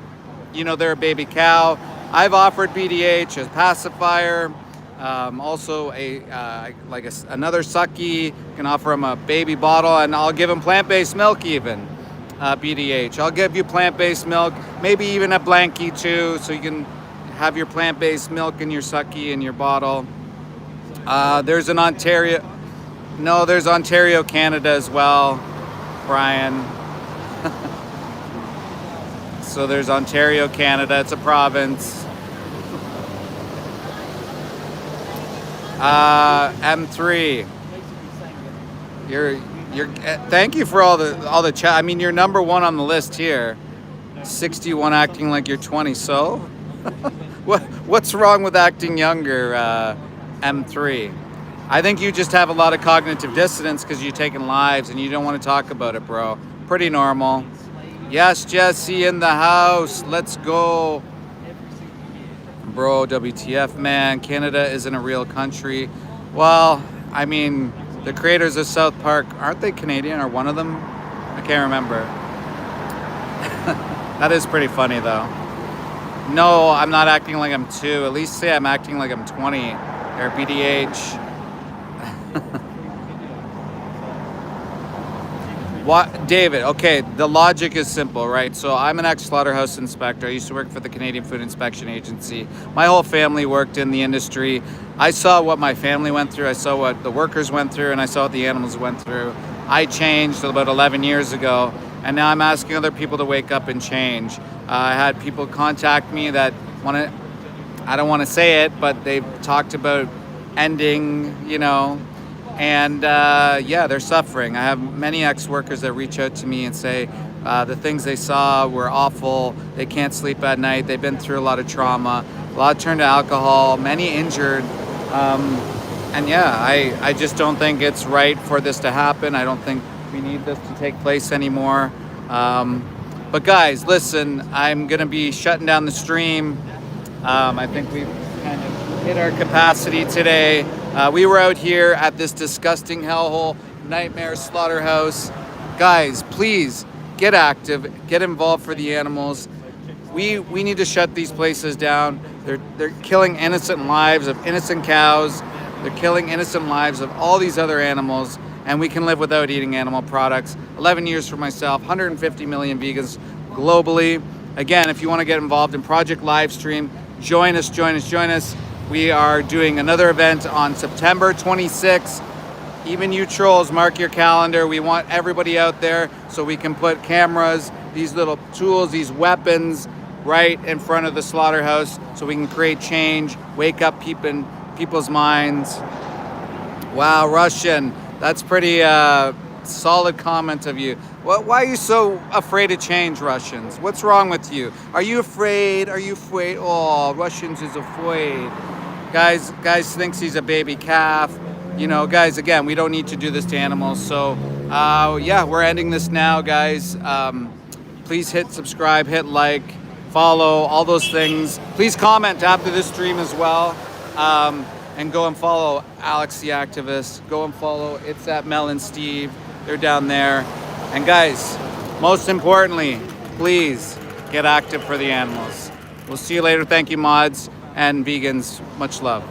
they're a baby cow. I've offered BDH as pacifier, also another sucky. You can offer him a baby bottle, and I'll give him plant-based milk even. BDH. I'll give you plant-based milk, maybe even a blankie too, so you can have your plant-based milk in your sucky in your bottle. There's Ontario, Canada as well, Brian. So there's Ontario, Canada. It's a province. M3. You're. Thank you for all the chat. I mean, you're number one on the list here. 61 acting like you're 20. So, what's wrong with acting younger, M3? I think you just have a lot of cognitive dissonance because you're taking lives and you don't want to talk about it, bro. Pretty normal. Yes, Jesse in the house. Let's go. Bro, WTF, man. Canada isn't a real country. Well, I mean, the creators of South Park, aren't they Canadian or one of them? I can't remember. That is pretty funny, though. No, I'm not acting like I'm 2. At least say I'm acting like I'm 20. Or BDH. What, David? Okay, the logic is simple, right? So I'm an ex-slaughterhouse inspector. I used to work for the Canadian Food Inspection Agency. My whole family worked in the industry. I saw what my family went through. I saw what the workers went through, and I saw what the animals went through. I changed about 11 years ago, and now I'm asking other people to wake up and change. I had people contact me that I don't want to say it, but they've talked about ending, and yeah, they're suffering. I have many ex-workers that reach out to me and say the things they saw were awful. They can't sleep at night. They've been through a lot of trauma. A lot turned to alcohol, many injured. And yeah, I just don't think it's right for this to happen. I don't think we need this to take place anymore. But guys, listen, I'm going to be shutting down the stream. I think we've kind of hit our capacity today. We were out here at this disgusting hellhole, nightmare slaughterhouse. Guys, please get active, get involved for the animals. We need to shut these places down. They're killing innocent lives of innocent cows. They're killing innocent lives of all these other animals, and we can live without eating animal products. 11 years for myself, 150 million vegans globally. Again, if you want to get involved in Project Livestream, join us. We are doing another event on September 26th. Even you trolls, mark your calendar. We want everybody out there so we can put cameras, these little tools, these weapons right in front of the slaughterhouse so we can create change, wake up people's minds. Wow, Russian. That's pretty solid comment of you. Why are you so afraid to change, Russians? What's wrong with you? Are you afraid? Are you afraid? Oh, Russians is afraid. Guys thinks he's a baby calf. You know, guys, again, we don't need to do this to animals. So, yeah, we're ending this now, guys. Please hit subscribe, hit like, follow, all those things. Please comment after this stream as well. And go and follow Alex the Activist. Go and follow It's at Mel and Steve. They're down there. And guys, most importantly, please get active for the animals. We'll see you later. Thank you, mods and vegans. Much love.